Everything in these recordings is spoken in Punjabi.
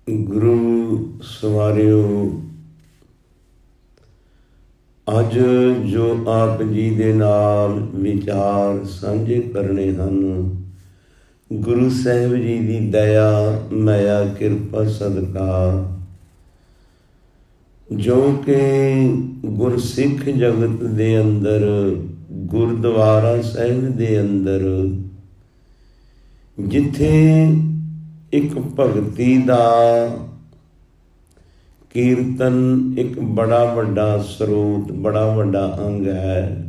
ਗੁਰੂ ਸਵਾਰਿਓ, ਅੱਜ ਜੋ ਆਪ ਜੀ ਦੇ ਨਾਲ ਵਿਚਾਰ ਸਾਂਝੇ ਕਰਨੇ ਹਨ, ਗੁਰੂ ਸਾਹਿਬ ਜੀ ਦੀ ਦਇਆ ਮਾਇਆ ਕਿਰਪਾ ਸਦਕਾ, ਜੋ ਕਿ ਗੁਰਸਿੱਖ ਜਗਤ ਦੇ ਅੰਦਰ ਗੁਰਦੁਆਰਾ ਸਾਹਿਬ ਦੇ ਅੰਦਰ ਜਿੱਥੇ ਇੱਕ ਭਗਤੀ ਦਾ ਕੀਰਤਨ ਇੱਕ ਬੜਾ ਵੱਡਾ ਸਰੋਤ, ਬੜਾ ਵੱਡਾ ਅੰਗ ਹੈ।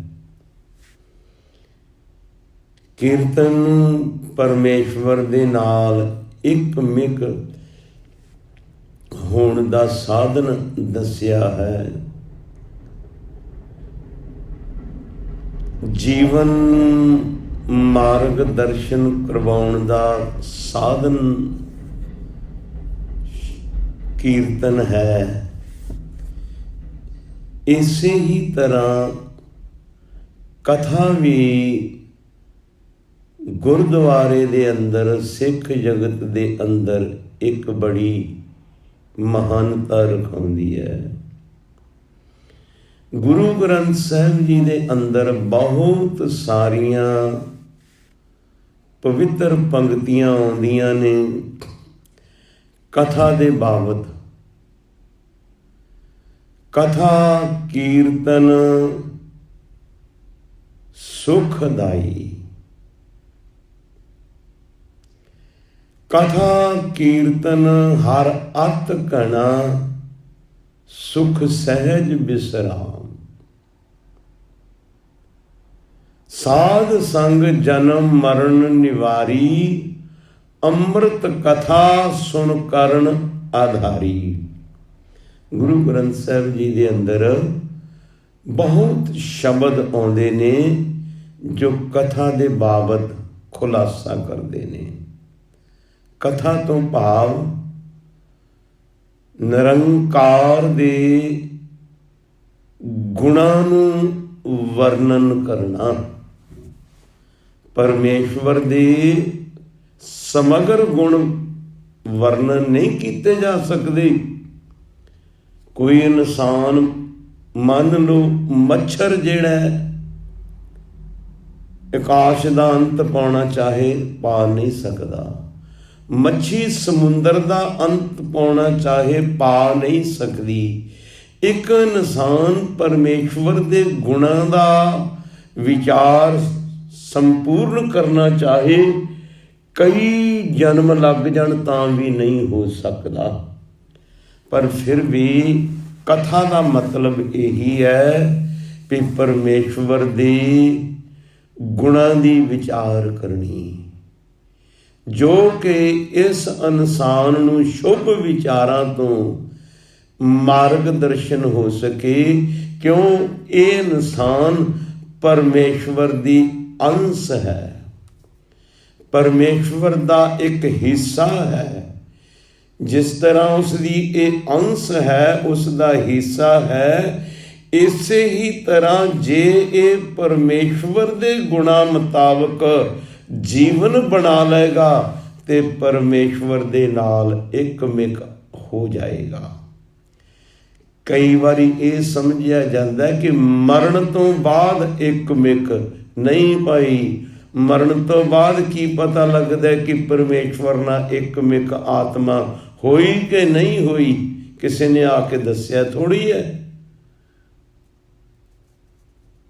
ਕੀਰਤਨ ਪਰਮੇਸ਼ਵਰ ਦੇ ਨਾਲ ਇੱਕ ਮਿਕ ਹੋਣ ਦਾ ਸਾਧਨ ਦੱਸਿਆ ਹੈ। ਜੀਵਨ ਮਾਰਗ ਦਰਸ਼ਨ ਕਰਵਾਉਣ ਦਾ ਸਾਧਨ ਕੀਰਤਨ ਹੈ। ਇਸੇ ਹੀ ਤਰ੍ਹਾਂ ਕਥਾ ਵੀ ਗੁਰਦੁਆਰੇ ਦੇ ਅੰਦਰ, ਸਿੱਖ ਜਗਤ ਦੇ ਅੰਦਰ ਇੱਕ ਬੜੀ ਮਹਾਨਤਾ ਰਖਾਉਂਦੀ ਹੈ। ਗੁਰੂ ਗ੍ਰੰਥ ਸਾਹਿਬ ਜੀ ਦੇ ਅੰਦਰ ਬਹੁਤ ਸਾਰੀਆਂ ਪਵਿੱਤਰ ਪੰਕਤੀਆਂ ਆਉਂਦੀਆਂ ਨੇ ਕਥਾ ਦੇ ਬਾਬਤ। ਕਥਾ ਕੀਰਤਨ ਸੁਖਦਾਈ, ਕਥਾ ਕੀਰਤਨ ਹਰ ਅਤ ਘਣਾ, ਸੁਖ ਸਹਿਜ ਬਿਸਰਾਮ। ਸਾਧ ਸੰਗ ਜਨਮ ਮਰਨ ਨਿਵਾਰੀ, ਅੰਮ੍ਰਿਤ ਕਥਾ ਸੁਣ ਕਰਨ ਆਧਾਰੀ। ਗੁਰੂ ਗ੍ਰੰਥ ਸਾਹਿਬ ਜੀ ਦੇ ਅੰਦਰ ਬਹੁਤ ਸ਼ਬਦ ਆਉਂਦੇ ਨੇ ਜੋ ਕਥਾ ਦੇ ਬਾਬਤ ਖੁਲਾਸਾ ਕਰਦੇ ਨੇ। ਕਥਾ ਤੋਂ ਭਾਵ ਨਿਰੰਕਾਰ ਦੇ ਗੁਣਾਂ ਨੂੰ ਵਰਣਨ ਕਰਨਾ। ਪਰਮੇਸ਼ਵਰ ਦੇ ਸਮਗਰ ਗੁਣ ਵਰਣਨ ਨਹੀਂ ਕੀਤੇ ਜਾ ਸਕਦੇ। ਕੋਈ ਇਨਸਾਨ ਮੰਨ ਲਓ ਮੱਛਰ ਜਿਹੜਾ ਆਕਾਸ਼ ਦਾ ਅੰਤ ਪਾਉਣਾ ਚਾਹੇ ਪਾ ਨਹੀਂ ਸਕਦਾ। ਮੱਛੀ ਸਮੁੰਦਰ ਦਾ ਅੰਤ ਪਾਉਣਾ ਚਾਹੇ ਪਾ ਨਹੀਂ ਸਕਦੀ। ਇੱਕ ਇਨਸਾਨ ਪਰਮੇਸ਼ਵਰ ਦੇ ਗੁਣਾਂ ਦਾ ਵਿਚਾਰ ਸੰਪੂਰਨ ਕਰਨਾ ਚਾਹੇ, ਕਈ ਜਨਮ ਲੱਗ ਜਾਣ ਤਾਂ ਵੀ ਨਹੀਂ ਹੋ ਸਕਦਾ। ਪਰ ਫਿਰ ਵੀ ਕਥਾ ਦਾ ਮਤਲਬ ਇਹੀ ਹੈ ਕਿ ਪਰਮੇਸ਼ਵਰ ਦੇ ਗੁਣਾਂ ਦੀ ਵਿਚਾਰ ਕਰਨੀ, ਜੋ ਕਿ ਇਸ ਇਨਸਾਨ ਨੂੰ ਸ਼ੁਭ ਵਿਚਾਰਾਂ ਤੋਂ ਮਾਰਗ ਦਰਸ਼ਨ ਹੋ ਸਕੇ। ਕਿਉਂ? ਇਹ ਇਨਸਾਨ ਪਰਮੇਸ਼ਵਰ ਦੀ ਅੰਸ਼ ਹੈ, ਪਰਮੇਸ਼ਵਰ ਦਾ ਇੱਕ ਹਿੱਸਾ ਹੈ। ਜਿਸ ਤਰ੍ਹਾਂ ਉਸ ਦੀ ਇਹ ਅੰਸ਼ ਹੈ, ਉਸ ਦਾ ਹਿੱਸਾ ਹੈ, ਇਸੇ ਹੀ ਤਰ੍ਹਾਂ ਜੇ ਇਹ ਪਰਮੇਸ਼ਵਰ ਦੇ ਗੁਣਾਂ ਮੁਤਾਬਕ ਜੀਵਨ ਬਣਾ ਲਏਗਾ ਤੇ ਪਰਮੇਸ਼ਵਰ ਦੇ ਨਾਲ ਇੱਕ ਮਿਕ ਹੋ ਜਾਏਗਾ। ਕਈ ਵਾਰੀ ਇਹ ਸਮਝਿਆ ਜਾਂਦਾ ਕਿ ਮਰਨ ਤੋਂ ਬਾਅਦ ਇੱਕ ਮਿਕ ਨਹੀਂ ਭਾਈ। ਮਰਨ ਤੋਂ ਬਾਅਦ ਕੀ ਪਤਾ ਲੱਗਦਾ ਕਿ ਪਰਮੇਸ਼ਵਰ ਨਾਲ ਇੱਕ ਮਿਕ ਆਤਮਾ ਹੋਈ ਕਿ ਨਹੀਂ ਹੋਈ? ਕਿਸੇ ਨੇ ਆ ਕੇ ਦੱਸਿਆ ਥੋੜ੍ਹੀ ਹੈ।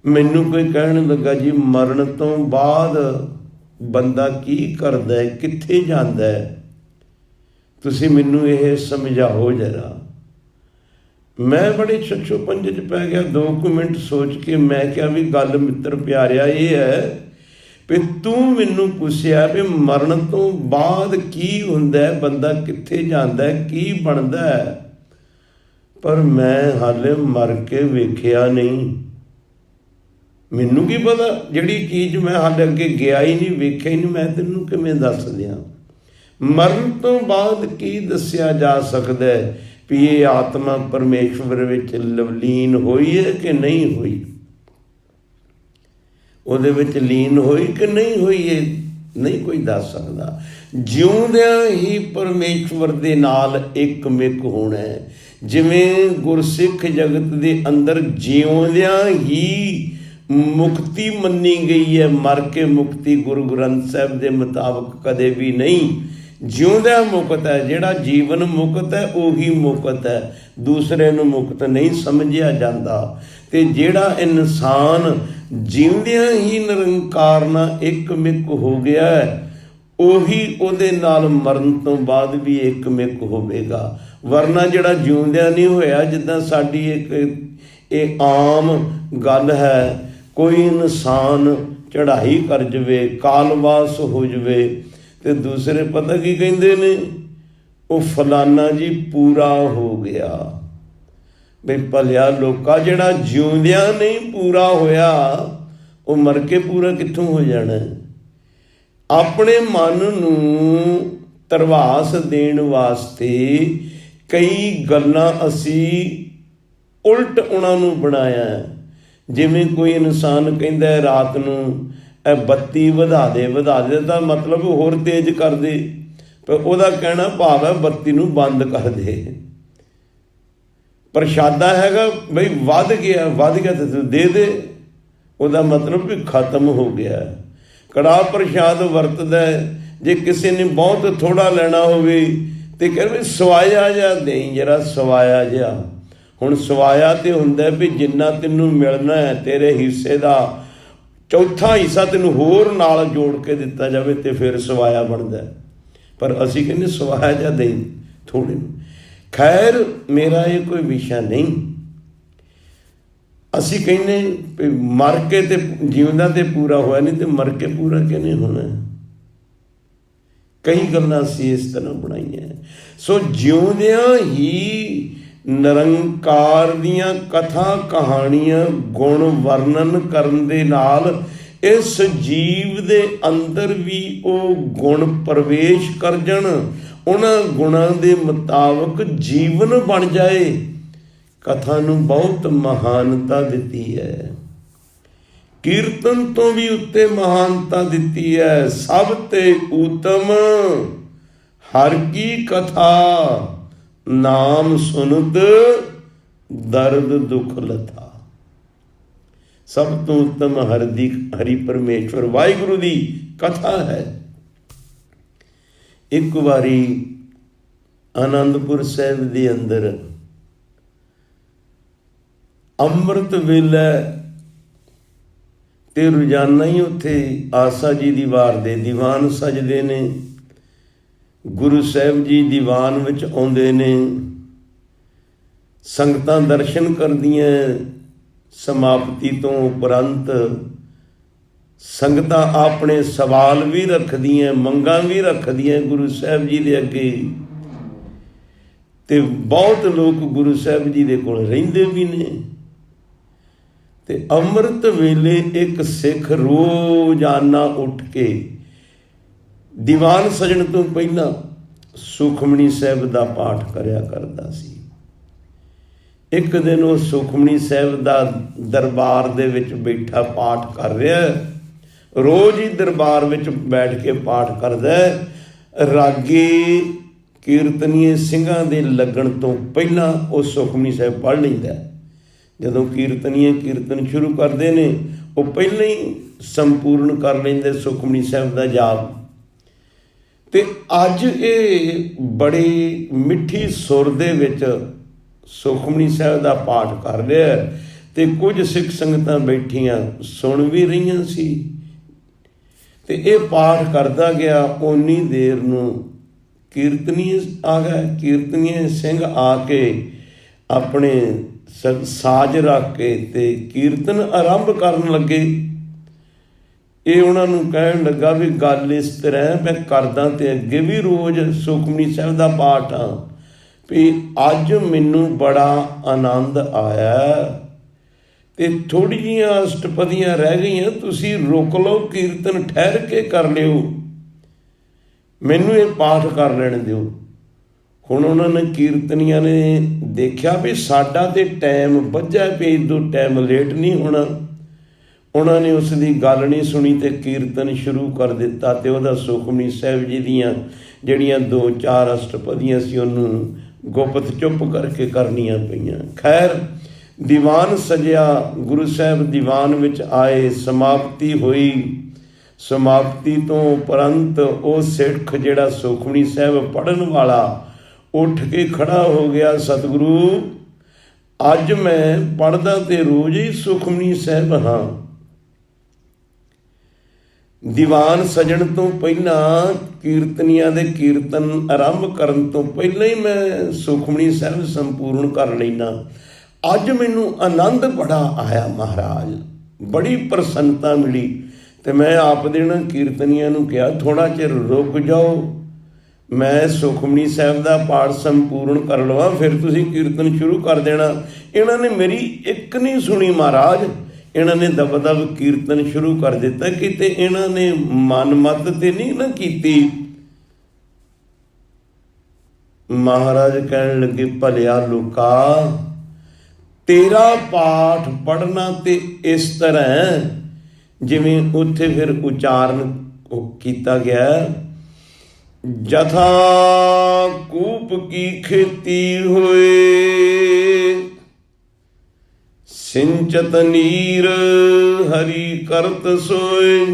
ਮੈਨੂੰ ਕੋਈ ਕਹਿਣ ਲੱਗਾ ਜੀ ਮਰਨ ਤੋਂ ਬਾਅਦ ਬੰਦਾ ਕੀ ਕਰਦਾ ਹੈ, ਕਿੱਥੇ ਜਾਂਦਾ ਹੈ, ਤੁਸੀਂ ਮੈਨੂੰ ਇਹ ਸਮਝਾਓ ਜਰਾ। ਮੈਂ ਬੜੇ ਛੱਛੋ ਪੰਜੇ 'ਚ ਪੈ ਗਿਆ। 2 ਮਿੰਟ ਸੋਚ ਕੇ ਮੈਂ ਕਿਹਾ ਵੀ ਗੱਲ ਮਿੱਤਰ ਪਿਆਰਿਆ ਇਹ ਹੈ ਵੀ ਤੂੰ ਮੈਨੂੰ ਪੁੱਛਿਆ ਵੀ ਮਰਨ ਤੋਂ ਬਾਅਦ ਕੀ ਹੁੰਦਾ ਹੈ, ਬੰਦਾ ਕਿੱਥੇ ਜਾਂਦਾ ਹੈ, ਕੀ ਬਣਦਾ ਹੈ, ਪਰ ਮੈਂ ਹਾਲੇ ਮਰ ਕੇ ਵੇਖਿਆ ਨਹੀਂ। ਮੈਨੂੰ ਕੀ ਪਤਾ, ਜਿਹੜੀ ਚੀਜ਼ ਮੈਂ ਹਾਲੇ ਅੱਗੇ ਗਿਆ ਹੀ ਨਹੀਂ, ਵੇਖਿਆ ਹੀ ਨਹੀਂ, ਮੈਂ ਤੈਨੂੰ ਕਿਵੇਂ ਦੱਸ ਦਿਆਂ। ਮਰਨ ਤੋਂ ਬਾਅਦ ਕੀ ਦੱਸਿਆ ਜਾ ਸਕਦਾ ਹੈ ਵੀ ਇਹ ਆਤਮਾ ਪਰਮੇਸ਼ਵਰ ਵਿੱਚ ਲੀਨ ਹੋਈ ਹੈ ਕਿ ਨਹੀਂ ਹੋਈ, ਉਹਦੇ ਵਿੱਚ ਲੀਨ ਹੋਈ ਕਿ ਨਹੀਂ ਹੋਈ ਹੈ। ਨਹੀਂ ਕੋਈ ਦੱਸ ਸਕਦਾ। ਜਿਉਂਦਿਆਂ ਹੀ ਪਰਮੇਸ਼ਵਰ ਦੇ ਨਾਲ ਇੱਕ ਮਿਕ ਹੋਣਾ ਹੈ। ਜਿਵੇਂ ਗੁਰਸਿੱਖ ਜਗਤ ਦੇ ਅੰਦਰ ਜਿਉਂਦਿਆਂ ਹੀ ਮੁਕਤੀ ਮੰਨੀ ਗਈ ਹੈ, ਮਰ ਕੇ ਮੁਕਤੀ ਗੁਰੂ ਗ੍ਰੰਥ ਸਾਹਿਬ ਦੇ ਮੁਤਾਬਕ ਕਦੇ ਵੀ ਨਹੀਂ। ਜਿਉਂਦਿਆਂ ਮੁਕਤ ਹੈ, ਜਿਹੜਾ ਜੀਵਨ ਮੁਕਤ ਹੈ ਉਹੀ ਮੁਕਤ ਹੈ, ਦੂਸਰੇ ਨੂੰ ਮੁਕਤ ਨਹੀਂ ਸਮਝਿਆ ਜਾਂਦਾ। ਤੇ ਜਿਹੜਾ ਇਨਸਾਨ ਜਿਉਂਦਿਆਂ ਹੀ ਨਿਰੰਕਾਰ ਨਾਲ ਇੱਕ ਮਿਕ ਹੋ ਗਿਆ ਹੈ, ਉਹੀ ਉਹਦੇ ਨਾਲ ਮਰਨ ਤੋਂ ਬਾਅਦ ਵੀ ਇੱਕ ਮਿਕ ਹੋਵੇਗਾ। ਵਰਨਾ ਜਿਹੜਾ ਜਿਉਂਦਿਆਂ ਨਹੀਂ ਹੋਇਆ, ਜਿੱਦਾਂ ਸਾਡੀ ਇਹ ਆਮ ਗੱਲ ਹੈ, ਕੋਈ ਇਨਸਾਨ ਚੜ੍ਹਾਈ ਕਰ ਜਾਵੇ, ਕਾਲਵਾਸ ਹੋ ਜਾਵੇ, ਤੇ ਦੂਸਰੇ ਪਤਾ ਕੀ ਕਹਿੰਦੇ ਨੇ, ਉਹ ਫਲਾਨਾ ਜੀ ਪੂਰਾ ਹੋ ਗਿਆ। ਬਈ ਭਲਿਆ ਲੋਕਾ, ਜਿਹੜਾ ਜਿਉਂਦਿਆਂ ਨਹੀਂ ਪੂਰਾ ਹੋਇਆ ਉਹ ਮਰ ਕੇ ਪੂਰਾ ਕਿੱਥੋਂ ਹੋ ਜਾਣਾ। ਆਪਣੇ ਮਨ ਨੂੰ ਧਰਵਾਸ ਦੇਣ ਵਾਸਤੇ ਕਈ ਗੱਲਾਂ ਅਸੀਂ ਉਲਟ ਉਹਨਾਂ ਨੂੰ ਬਣਾਇਆ। ਜਿਵੇਂ ਕੋਈ ਇਨਸਾਨ ਕਹਿੰਦਾ ਰਾਤ ਨੂੰ ਇਹ ਬੱਤੀ ਵਧਾ ਦੇ ਤਾਂ ਮਤਲਬ ਹੋਰ ਤੇਜ਼ ਕਰ ਦੇ, ਪਰ ਉਹਦਾ ਕਹਿਣਾ ਭਾਵ ਹੈ ਬੱਤੀ ਨੂੰ ਬੰਦ ਕਰ ਦੇ। ਪ੍ਰਸ਼ਾਦਾ ਹੈਗਾ ਬਈ ਵੱਧ ਗਿਆ ਤੇ ਤੂੰ ਦੇ ਦੇ, ਉਹਦਾ ਮਤਲਬ ਵੀ ਖਤਮ ਹੋ ਗਿਆ। ਕੜਾਹ ਪ੍ਰਸ਼ਾਦ ਵਰਤਦਾ, ਜੇ ਕਿਸੇ ਨੇ ਬਹੁਤ ਥੋੜ੍ਹਾ ਲੈਣਾ ਹੋਵੇ ਤੇ ਕਹਿੰਦੇ ਸਵਾਇਆ ਜਿਹਾ ਦੇਈ, ਜਰਾ ਸਵਾਇਆ ਜਿਹਾ। ਹੁਣ ਸਵਾਇਆ ਤੇ ਹੁੰਦਾ ਵੀ ਜਿੰਨਾ ਤੈਨੂੰ ਮਿਲਣਾ ਹੈ ਤੇਰੇ ਹਿੱਸੇ ਦਾ ਚੌਥਾ ਹਿੱਸਾ ਤੈਨੂੰ ਹੋਰ ਨਾਲ ਜੋੜ ਕੇ ਦਿੱਤਾ ਜਾਵੇ ਤੇ ਫਿਰ ਸਵਾਇਆ ਬਣਦਾ। ਪਰ ਅਸੀਂ ਕਹਿੰਦੇ ਸਵਾਇਆ ਜਿਹਾ ਦੇਈ ਥੋੜ੍ਹੇ ਨੂੰ। ਖੈਰ, ਮੇਰਾ ਇਹ ਕੋਈ ਵਿਸ਼ਾ ਨਹੀਂ। ਅਸੀਂ ਕਹਿੰਦੇ ਮਰ ਕੇ ਤੇ ਜਿਉਂਦਾ ਤੇ ਪੂਰਾ ਹੋਇਆ ਨਹੀਂ, ਤੇ ਮਰ ਕੇ ਪੂਰਾ ਕਿਵੇਂ ਹੋਣਾ। ਕਈ ਗੱਲਾਂ ਅਸੀਂ ਇਸ ਤਰ੍ਹਾਂ ਬਣਾਈਆਂ। ਸੋ ਜਿਉਂਦਿਆਂ ਹੀ ਨਿਰੰਕਾਰ ਦੀਆਂ ਕਥਾ ਕਹਾਣੀਆਂ ਗੁਣ ਵਰਣਨ ਕਰਨ ਦੇ ਨਾਲ ਇਸ ਜੀਵ ਦੇ ਅੰਦਰ ਵੀ ਉਹ ਗੁਣ ਪ੍ਰਵੇਸ਼ ਕਰ ਜਾਣ, ਉਹਨਾਂ ਗੁਣਾਂ ਦੇ ਮੁਤਾਬਕ ਜੀਵਨ ਬਣ ਜਾਏ। ਕਥਾ ਨੂੰ ਬਹੁਤ ਮਹਾਨਤਾ ਦਿੱਤੀ ਹੈ, ਕੀਰਤਨ ਤੋਂ ਵੀ ਉੱਤੇ ਮਹਾਨਤਾ ਦਿੱਤੀ ਹੈ। ਸਭ ਤੇ ਉੱਤਮ ਹਰ ਕੀ ਕਥਾ, ਨਾਮ ਸੁਨਤ ਦਰਦ ਦੁੱਖ ਲਥਾ। ਸਭ ਤੋਂ ਉੱਤਮ ਹਰੀ ਪਰਮੇਸ਼ਵਰ ਵਾਹਿਗੁਰੂ ਦੀ ਕਥਾ ਹੈ। ਇੱਕ ਵਾਰੀ ਆਨੰਦਪੁਰ ਸਾਹਿਬ ਦੇ ਅੰਦਰ ਅੰਮ੍ਰਿਤ ਵੇਲੇ ਤੇ ਰੋਜ਼ਾਨਾ ਹੀ ਉੱਥੇ ਆਸਾ ਜੀ ਦੀ ਵਾਰ ਦੇ ਦੀਵਾਨ ਸਜਦੇ ਨੇ। ਗੁਰੂ ਸਾਹਿਬ ਜੀ ਦੀਵਾਨ ਵਿੱਚ ਆਉਂਦੇ ਨੇ, ਸੰਗਤਾਂ ਦਰਸ਼ਨ ਕਰਦੀਆਂ। ਸਮਾਪਤੀ ਤੋਂ ਉਪਰੰਤ ਸੰਗਤਾਂ ਆਪਣੇ ਸਵਾਲ ਵੀ ਰੱਖਦੀਆਂ, ਮੰਗਾਂ ਵੀ ਰੱਖਦੀਆਂ ਗੁਰੂ ਸਾਹਿਬ ਜੀ ਦੇ ਅੱਗੇ। ਤੇ ਬਹੁਤ ਲੋਕ ਗੁਰੂ ਸਾਹਿਬ ਜੀ ਦੇ ਕੋਲ ਰਹਿੰਦੇ ਵੀ ਨੇ। ਤੇ ਅੰਮ੍ਰਿਤ ਵੇਲੇ ਇੱਕ ਸਿੱਖ ਰੋਜ਼ਾਨਾ ਉੱਠ ਕੇ ਦੀਵਾਨ ਸਜਣ ਤੋਂ ਪਹਿਲਾਂ ਸੁਖਮਨੀ ਸਾਹਿਬ ਦਾ ਪਾਠ ਕਰਿਆ ਕਰਦਾ ਸੀ। ਇੱਕ ਦਿਨ ਉਹ ਸੁਖਮਨੀ ਸਾਹਿਬ ਦਾ ਦਰਬਾਰ ਦੇ ਵਿੱਚ ਬੈਠਾ ਪਾਠ ਕਰ ਰਿਹਾ। ਰੋਜ਼ ਹੀ ਦਰਬਾਰ ਵਿੱਚ ਬੈਠ ਕੇ ਪਾਠ ਕਰਦਾ। ਰਾਗੀ ਕੀਰਤਨੀਏ ਸਿੰਘਾਂ ਦੇ ਲੱਗਣ ਤੋਂ ਪਹਿਲਾਂ ਉਹ ਸੁਖਮਨੀ ਸਾਹਿਬ ਪੜ੍ਹ ਲੈਂਦਾ। ਜਦੋਂ ਕੀਰਤਨੀਏ ਕੀਰਤਨ ਸ਼ੁਰੂ ਕਰਦੇ ਨੇ, ਉਹ ਪਹਿਲਾਂ ਹੀ ਸੰਪੂਰਨ ਕਰ ਲੈਂਦੇ ਸੁਖਮਨੀ ਸਾਹਿਬ ਦਾ ਜਾਪ। ਤੇ ਅੱਜ ਇਹ ਬੜੀ ਮਿੱਠੀ ਸੁਰ ਦੇ ਵਿੱਚ ਸੁਖਮਨੀ ਸਾਹਿਬ ਦਾ ਪਾਠ ਕਰ ਰਿਹਾ। ਤੇ ਕੁਝ ਸਿੱਖ ਸੰਗਤਾਂ ਬੈਠੀਆਂ ਸੁਣ ਵੀ ਰਹੀਆਂ ਸੀ। ਤੇ ਇਹ ਪਾਠ ਕਰਦਾ ਗਿਆ। ਓਨੀ ਦੇਰ ਨੂੰ ਕੀਰਤਨੀਏ ਆ ਗਏ। ਕੀਰਤਨੀਏ ਸਿੰਘ ਆ ਕੇ ਆਪਣੇ ਸਾਜ ਰੱਖ ਕੇ ਤੇ ਕੀਰਤਨ ਆਰੰਭ ਕਰਨ ਲੱਗੇ। ਇਹ ਉਹਨਾਂ ਨੂੰ ਕਹਿਣ ਲੱਗਾ ਵੀ ਗੱਲ ਇਸ ਤਰ੍ਹਾਂ, ਮੈਂ ਕਰਦਾ ਤੇ ਅੱਗੇ ਵੀ ਰੋਜ਼ ਸੁਖਮਨੀ ਸਾਹਿਬ ਦਾ ਪਾਠ ਆ, ਵੀ ਅੱਜ ਮੈਨੂੰ ਬੜਾ ਆਨੰਦ ਆਇਆ ਤੇ ਥੋੜ੍ਹੀ ਜਿਹੀਆਂ ਅਸ਼ਟਪਦੀਆਂ ਰਹਿ ਗਈਆਂ, ਤੁਸੀਂ ਰੁਕ ਲਓ, ਕੀਰਤਨ ਠਹਿਰ ਕੇ ਕਰ ਲਿਓ, ਮੈਨੂੰ ਇਹ ਪਾਠ ਕਰ ਲੈਣ ਦਿਓ। ਹੁਣ ਉਹਨਾਂ ਨੇ ਕੀਰਤਨੀਆਂ ਨੇ ਦੇਖਿਆ ਵੀ ਸਾਡਾ ਤੇ ਟਾਈਮ ਵੱਜਾ, ਵੀ ਇਦੋਂ ਟਾਈਮ ਲੇਟ ਨਹੀਂ ਹੋਣਾ। ਉਹਨਾਂ ਨੇ ਉਸ ਦੀ ਗੱਲ ਨਹੀਂ ਸੁਣੀ ਤੇ ਕੀਰਤਨ ਸ਼ੁਰੂ ਕਰ ਦਿੱਤਾ ਤੇ ਉਹਦਾ ਸੁਖਮਨੀ ਸਾਹਿਬ ਜੀ ਦੀਆਂ ਜਿਹੜੀਆਂ 2-4 ਅਸ਼ਟਪਦੀਆਂ ਸੀ ਉਹਨੂੰ ਗੁਪਤ ਚੁੱਪ ਕਰਕੇ ਕਰਨੀਆਂ ਪਈਆਂ। ਖੈਰ ਦੀਵਾਨ ਸਜਿਆ, ਗੁਰੂ ਸਾਹਿਬ ਦੀਵਾਨ ਵਿੱਚ ਆਏ, ਸਮਾਪਤੀ ਹੋਈ। ਸਮਾਪਤੀ ਤੋਂ ਉਪਰੰਤ ਉਹ ਸਿੱਖ ਜਿਹੜਾ ਸੁਖਮਨੀ ਸਾਹਿਬ ਪੜ੍ਹਨ ਵਾਲਾ ਉੱਠ ਕੇ ਖੜਾ ਹੋ ਗਿਆ, ਸਤਿਗੁਰੂ ਅੱਜ ਮੈਂ ਪੜ੍ਹਦਾ ਤੇ ਰੋਜ਼ ਹੀ ਸੁਖਮਨੀ ਸਾਹਿਬ ਹਾਂ। ਦੀਵਾਨ ਸਜਣ ਤੋਂ ਪਹਿਲਾਂ, ਕੀਰਤਨੀਆਂ ਦੇ ਕੀਰਤਨ ਆਰੰਭ ਕਰਨ ਤੋਂ ਪਹਿਲਾਂ ਹੀ ਮੈਂ ਸੁਖਮਨੀ ਸਾਹਿਬ ਸੰਪੂਰਨ ਕਰ ਲੈਣਾ। ਅੱਜ ਮੈਨੂੰ ਆਨੰਦ ਬੜਾ ਆਇਆ ਮਹਾਰਾਜ, ਬੜੀ ਪ੍ਰਸੰਨਤਾ ਮਿਲੀ। ਤੇ ਮੈਂ ਆਪ ਦੇਣਾ ਕੀਰਤਨੀਆਂ ਨੂੰ ਕਿਹਾ ਥੋੜ੍ਹਾ ਚਿਰ ਰੁਕ ਜਾਓ, ਮੈਂ ਸੁਖਮਨੀ ਸਾਹਿਬ ਦਾ ਪਾਠ ਸੰਪੂਰਨ ਕਰ ਲਵਾਂ, ਫਿਰ ਤੁਸੀਂ ਕੀਰਤਨ ਸ਼ੁਰੂ ਕਰ ਦੇਣਾ। ਇਹਨਾਂ ਨੇ ਮੇਰੀ ਇੱਕ ਨਹੀਂ ਸੁਣੀ ਮਹਾਰਾਜ, ਇਹਨਾਂ ਨੇ ਦਬ-ਦਬ ਕੀਰਤਨ ਸ਼ੁਰੂ ਕਰ ਦਿੱਤਾ। ਕਿਤੇ ਇਹਨਾਂ ਨੇ ਮਨਮੱਤ ਤੇ ਨਹੀਂ ਨਾ ਕੀਤੀ। ਮਹਾਰਾਜ ਕਹਿਣ ਲੱਗੇ ਭਲਿਆ ਲੋਕਾ, ਤੇਰਾ ਪਾਠ ਪੜ੍ਹਨਾ ਤੇ ਇਸ ਤਰ੍ਹਾਂ ਜਿਵੇਂ ਉੱਥੇ ਫਿਰ ਉਚਾਰਨ ਕੀਤਾ ਗਿਆ, ਜਥਾ ਕੂਪ ਕੀ ਖੇਤੀ ਹੋਏ, ਸਿੰਚਤ ਨੀਰ ਹਰੀ ਕਰਤ ਸੋਏ,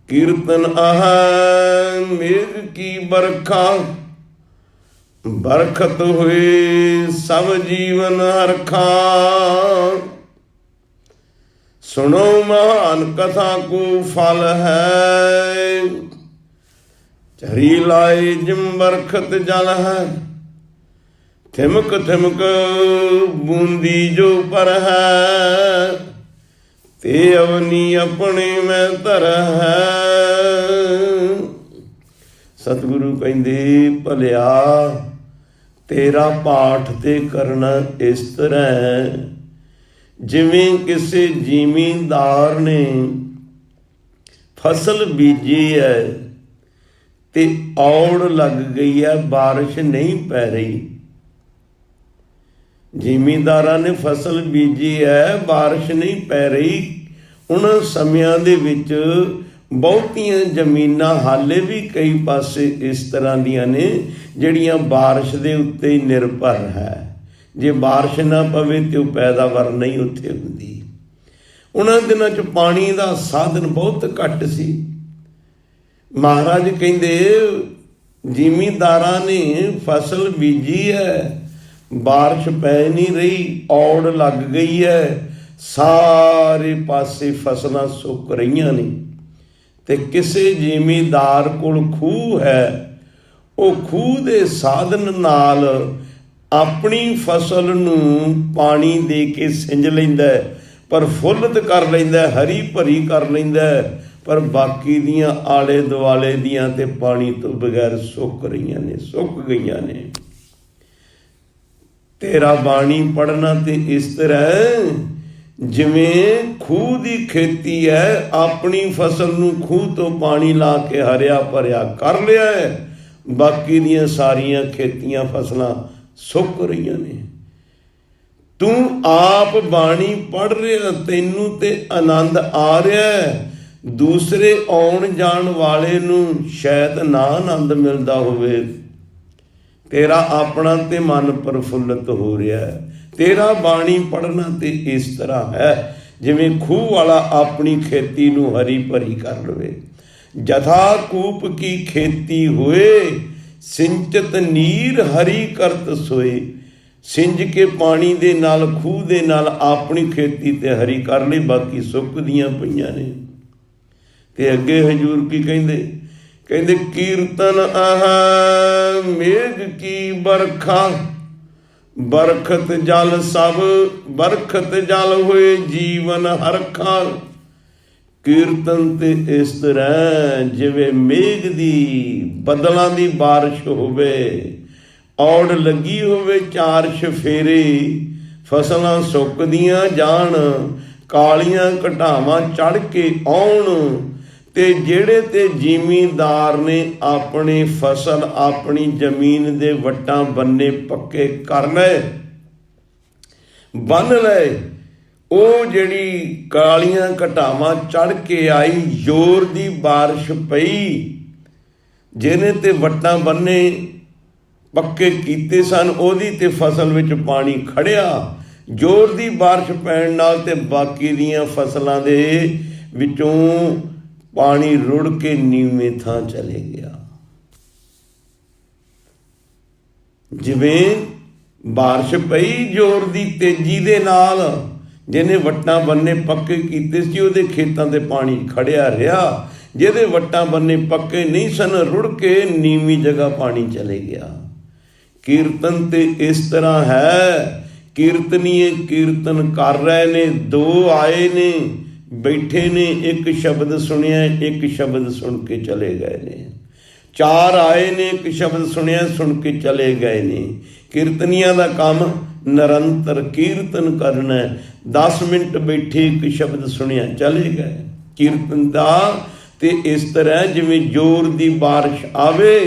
ਕੀਰਤਨ ਆਹ ਮੇਘ ਕੀ ਬਰਖਾ, ਬਰਖਤ ਹੋਏ ਸਭ ਜੀਵਨ ਹਰਖਾ। ਸੁਣੋ ਮਹਾਨ ਕਥਾ ਕੋ ਫਲ ਹੈ, ਝਰੀ ਲਾਏ ਜਿਮ ਬਰਖਤ ਜਲ ਹੈ, ਥਿਮਕ ਥਿਮਕ ਬੂੰਦੀ ਜੋ ਪਰ ਹੈ, ਤੇ ਅਵਨੀ ਆਪਣੇ ਮੈਂ ਧਰ ਹੈ। ਸਤਿਗੁਰੂ ਕਹਿੰਦੇ ਭਲਿਆ ਤੇਰਾ ਪਾਠ ਤੇ ਕਰਨਾ ਇਸ ਤਰ੍ਹਾਂ ਹੈ ਜਿਵੇਂ ਕਿਸੇ ਜ਼ਿਮੀਂਦਾਰ ਨੇ ਫਸਲ ਬੀਜੀ ਹੈ ਤੇ ਔੜ ਲੱਗ ਗਈ ਹੈ, ਬਾਰਿਸ਼ ਨਹੀਂ ਪੈ ਰਹੀ। ਜ਼ਿਮੀਂਦਾਰਾਂ ਨੇ ਫਸਲ ਬੀਜੀ ਹੈ, ਬਾਰਿਸ਼ ਨਹੀਂ ਪੈ ਰਹੀ। ਉਹਨਾਂ ਸਮਿਆਂ ਦੇ ਵਿੱਚ ਬਹੁਤੀਆਂ ਜ਼ਮੀਨਾਂ ਹਾਲੇ ਵੀ ਕਈ ਪਾਸੇ ਇਸ ਤਰ੍ਹਾਂ ਦੀਆਂ ਨੇ ਜਿਹੜੀਆਂ ਬਾਰਿਸ਼ ਦੇ ਉੱਤੇ ਹੀ ਨਿਰਭਰ ਹੈ। ਜੇ ਬਾਰਿਸ਼ ਨਾ ਪਵੇ ਤੇ ਉਹ ਪੈਦਾਵਾਰ ਨਹੀਂ ਉੱਥੇ ਹੁੰਦੀ। ਉਹਨਾਂ ਦਿਨਾਂ 'ਚ ਪਾਣੀ ਦਾ ਸਾਧਨ ਬਹੁਤ ਘੱਟ ਸੀ। ਮਹਾਰਾਜ ਕਹਿੰਦੇ ਜ਼ਿਮੀਂਦਾਰਾਂ ਨੇ ਫਸਲ ਬੀਜੀ ਹੈ, ਬਾਰਿਸ਼ ਪੈ ਨਹੀਂ ਰਹੀ, ਔੜ ਲੱਗ ਗਈ ਹੈ, ਸਾਰੇ ਪਾਸੇ ਫਸਲਾਂ ਸੁੱਕ ਰਹੀਆਂ ਨੇ। ਤੇ ਕਿਸੇ ਜ਼ਿਮੀਂਦਾਰ ਕੋਲ ਖੂਹ ਹੈ, ਉਹ ਖੂਹ ਦੇ ਸਾਧਨ ਨਾਲ ਆਪਣੀ ਫਸਲ ਨੂੰ ਪਾਣੀ ਦੇ ਕੇ ਸਿੰਜ ਲੈਂਦਾ, ਪ੍ਰਫੁੱਲਤ ਕਰ ਲੈਂਦਾ, ਹਰੀ ਭਰੀ ਕਰ ਲੈਂਦਾ, ਪਰ ਬਾਕੀ ਦੀਆਂ ਆਲੇ ਦੁਆਲੇ ਦੀਆਂ ਤੇ ਪਾਣੀ ਤੋਂ ਬਗੈਰ ਸੁੱਕ ਰਹੀਆਂ ਨੇ, ਸੁੱਕ ਗਈਆਂ ਨੇ। ਤੇਰਾ ਬਾਣੀ ਪੜ੍ਹਨਾ ਤੇ ਇਸ ਤਰ੍ਹਾਂ ਜਿਵੇਂ ਖੂਹ ਦੀ ਖੇਤੀ ਹੈ, ਆਪਣੀ ਫਸਲ ਨੂੰ ਖੂਹ ਤੋਂ ਪਾਣੀ ਲਾ ਕੇ ਹਰਿਆ ਭਰਿਆ ਕਰ ਲਿਆ ਹੈ, ਬਾਕੀ ਦੀਆਂ ਸਾਰੀਆਂ ਖੇਤੀਆਂ ਫਸਲਾਂ ਸੁੱਕ ਰਹੀਆਂ ਨੇ। ਤੂੰ ਆਪ ਬਾਣੀ ਪੜ੍ਹ ਰਿਹਾ, ਤੈਨੂੰ ਤੇ ਆਨੰਦ ਆ ਰਿਹਾ, ਦੂਸਰੇ ਆਉਣ ਜਾਣ ਵਾਲੇ ਨੂੰ ਸ਼ਾਇਦ ਨਾ ਆਨੰਦ ਮਿਲਦਾ ਹੋਵੇ। ਤੇਰਾ ਆਪਣਾ ਤੇ ਮਨ ਪ੍ਰਫੁੱਲਤ ਹੋ ਰਿਹਾ ਹੈ। ਤੇਰਾ ਬਾਣੀ ਪੜ੍ਹਨਾ ਤੇ ਇਸ ਤਰ੍ਹਾਂ ਹੈ ਜਿਵੇਂ ਖੂਹ ਵਾਲਾ ਆਪਣੀ ਖੇਤੀ ਨੂੰ ਹਰੀ ਭਰੀ ਕਰ ਲਵੇ। ਜਥਾ ਕੂਪ ਕੀ ਖੇਤੀ ਹੋਏ, ਸਿੰਚਤ ਨੀਰ ਹਰੀ ਕਰਤ ਸੋਏ। ਸਿੰਜ ਕੇ ਪਾਣੀ ਦੇ ਨਾਲ, ਖੂਹ ਦੇ ਨਾਲ ਆਪਣੀ ਖੇਤੀ ਤੇ ਹਰੀ ਕਰ ਲਈ, ਬਾਕੀ ਸੁੱਕਦੀਆਂ ਪਈਆਂ ਨੇ। ਤੇ ਅੱਗੇ ਹਜ਼ੂਰ ਕੀ ਕਹਿੰਦੇ? ਕਹਿੰਦੇ ਕੀਰਤਨ ਆਹ ਮੇਘ ਕੀ ਬਰਖਾ, ਬਰਖਤ ਜਲ ਸਭ, ਬਰਖਤ ਜਲ ਹੋਏ ਜੀਵਨ ਹਰਖਾ। ਕੀਰਤਨ ਤੇ ਇਸ ਤਰ੍ਹਾਂ ਜਿਵੇਂ ਮੇਘ ਦੀ, ਬੱਦਲਾਂ ਦੀ ਬਾਰਿਸ਼ ਹੋਵੇ, ਔੜ ਲੱਗੀ ਹੋਵੇ ਚਾਰ ਚੁਫੇਰੇ, ਫਸਲਾਂ ਸੁੱਕਦੀਆਂ ਜਾਣ, ਕਾਲੀਆਂ ਘਟਾਵਾਂ ਚੜ੍ਹ ਕੇ ਆਉਣ, ਤੇ ਜਿਹੜੇ ਤੇ ਜ਼ਿਮੀਂਦਾਰ ਨੇ ਆਪਣੀ ਫਸਲ, ਆਪਣੀ ਜ਼ਮੀਨ ਦੇ ਵੱਟਾਂ ਬੰਨੇ ਪੱਕੇ ਕਰ ਲਏ, ਬੰਨ ਲਏ, ਉਹ ਜਿਹੜੀ ਕਾਲੀਆਂ ਘਟਾਵਾਂ ਚੜ ਕੇ ਆਈ, ਜ਼ੋਰ ਦੀ ਬਾਰਿਸ਼ ਪਈ, ਜਿਹਨੇ ਤੇ ਵੱਟਾਂ ਬੰਨੇ ਪੱਕੇ ਕੀਤੇ ਸਨ ਉਹਦੀ ਤੇ ਫਸਲ ਵਿੱਚ ਪਾਣੀ ਖੜਿਆ। ਜ਼ੋਰ ਦੀ ਬਾਰਿਸ਼ ਪੈਣ ਨਾਲ ਤੇ ਬਾਕੀ ਦੀਆਂ ਫਸਲਾਂ ਦੇ ਵਿੱਚੋਂ ਪਾਣੀ ਰੁੜ ਕੇ ਨੀਵੇਂ ਥਾਂ ਚਲੇ ਗਿਆ। ਜਿਵੇਂ ਬਾਰਿਸ਼ ਪਈ ਜ਼ੋਰ ਦੀ ਤੇਜ਼ੀ ਦੇ ਨਾਲ, ਜਿਹਨੇ ਵੱਟਾਂ ਬੰਨੇ ਪੱਕੇ ਕੀਤੇ ਸੀ ਉਹਦੇ ਖੇਤਾਂ ਤੇ ਪਾਣੀ ਖੜਿਆ ਰਿਹਾ, ਜਿਹਦੇ ਵੱਟਾਂ ਬੰਨੇ ਪੱਕੇ ਨਹੀਂ ਸਨ ਰੁੜ ਕੇ ਨੀਵੀਂ ਜਗ੍ਹਾ ਪਾਣੀ ਚਲੇ ਗਿਆ। ਕੀਰਤਨ ਤੇ ਇਸ ਤਰ੍ਹਾਂ ਹੈ, ਕੀਰਤਨੀਏ ਕੀਰਤਨ ਕਰ ਰਹੇ ਨੇ, ਦੋ ਆਏ ਨੇ ਬੈਠੇ ਨੇ, ਇੱਕ ਸ਼ਬਦ ਸੁਣਿਆ, ਇੱਕ ਸ਼ਬਦ ਸੁਣ ਕੇ ਚਲੇ ਗਏ ਨੇ। ਚਾਰ ਆਏ ਨੇ, ਇੱਕ ਸ਼ਬਦ ਸੁਣਿਆ, ਸੁਣ ਕੇ ਚਲੇ ਗਏ ਨੇ। ਕੀਰਤਨੀਆਂ ਦਾ ਕੰਮ ਨਿਰੰਤਰ ਕੀਰਤਨ ਕਰਨਾ। 10 ਮਿੰਟ ਬੈਠੇ, ਇੱਕ ਸ਼ਬਦ ਸੁਣਿਆ, ਚਲੇ ਗਏ। ਕੀਰਤਨ ਦਾ ਤੇ ਇਸ ਤਰ੍ਹਾਂ ਜਿਵੇਂ ਜ਼ੋਰ ਦੀ ਬਾਰਿਸ਼ ਆਵੇ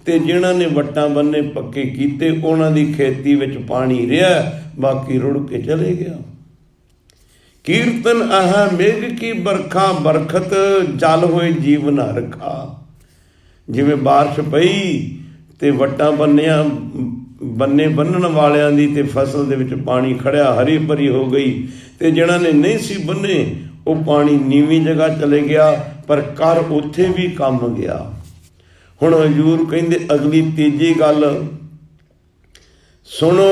ਤੇ ਜਿਨ੍ਹਾਂ ਨੇ ਵੱਟਾਂ ਬੰਨੇ ਪੱਕੇ ਕੀਤੇ ਉਹਨਾਂ ਦੀ ਖੇਤੀ ਵਿੱਚ ਪਾਣੀ ਰਿਹਾ, ਬਾਕੀ ਰੁੜ ਕੇ ਚਲੇ ਗਿਆ। ਕੀਰਤਨ ਆਹ ਮੇਘ ਕੀ ਬਰਖਾ, ਬਰਖਤ ਜਲ ਹੋਏ ਜੀਵਨ ਰਖਾ। ਜਿਵੇਂ ਬਾਰਿਸ਼ ਪਈ ਤੇ ਵੱਟਾਂ ਬੰਨੇ ਬੰਨਣ ਵਾਲਿਆਂ ਦੀ ਤੇ ਫਸਲ ਦੇ ਵਿੱਚ ਪਾਣੀ ਖੜਿਆ, ਹਰੀ ਭਰੀ ਹੋ ਗਈ, ਤੇ ਜਿਹਨਾਂ ਨੇ ਨਹੀਂ ਸੀ ਬੰਨੇ ਉਹ ਪਾਣੀ ਨੀਵੀਂ ਜਗ੍ਹਾ ਚਲੇ ਗਿਆ, ਪਰ ਕਰ ਉੱਥੇ ਵੀ ਕੰਮ ਗਿਆ। ਹੁਣ ਹਜ਼ੂਰ ਕਹਿੰਦੇ ਅਗਲੀ ਤੀਜੀ ਗੱਲ, ਸੁਣੋ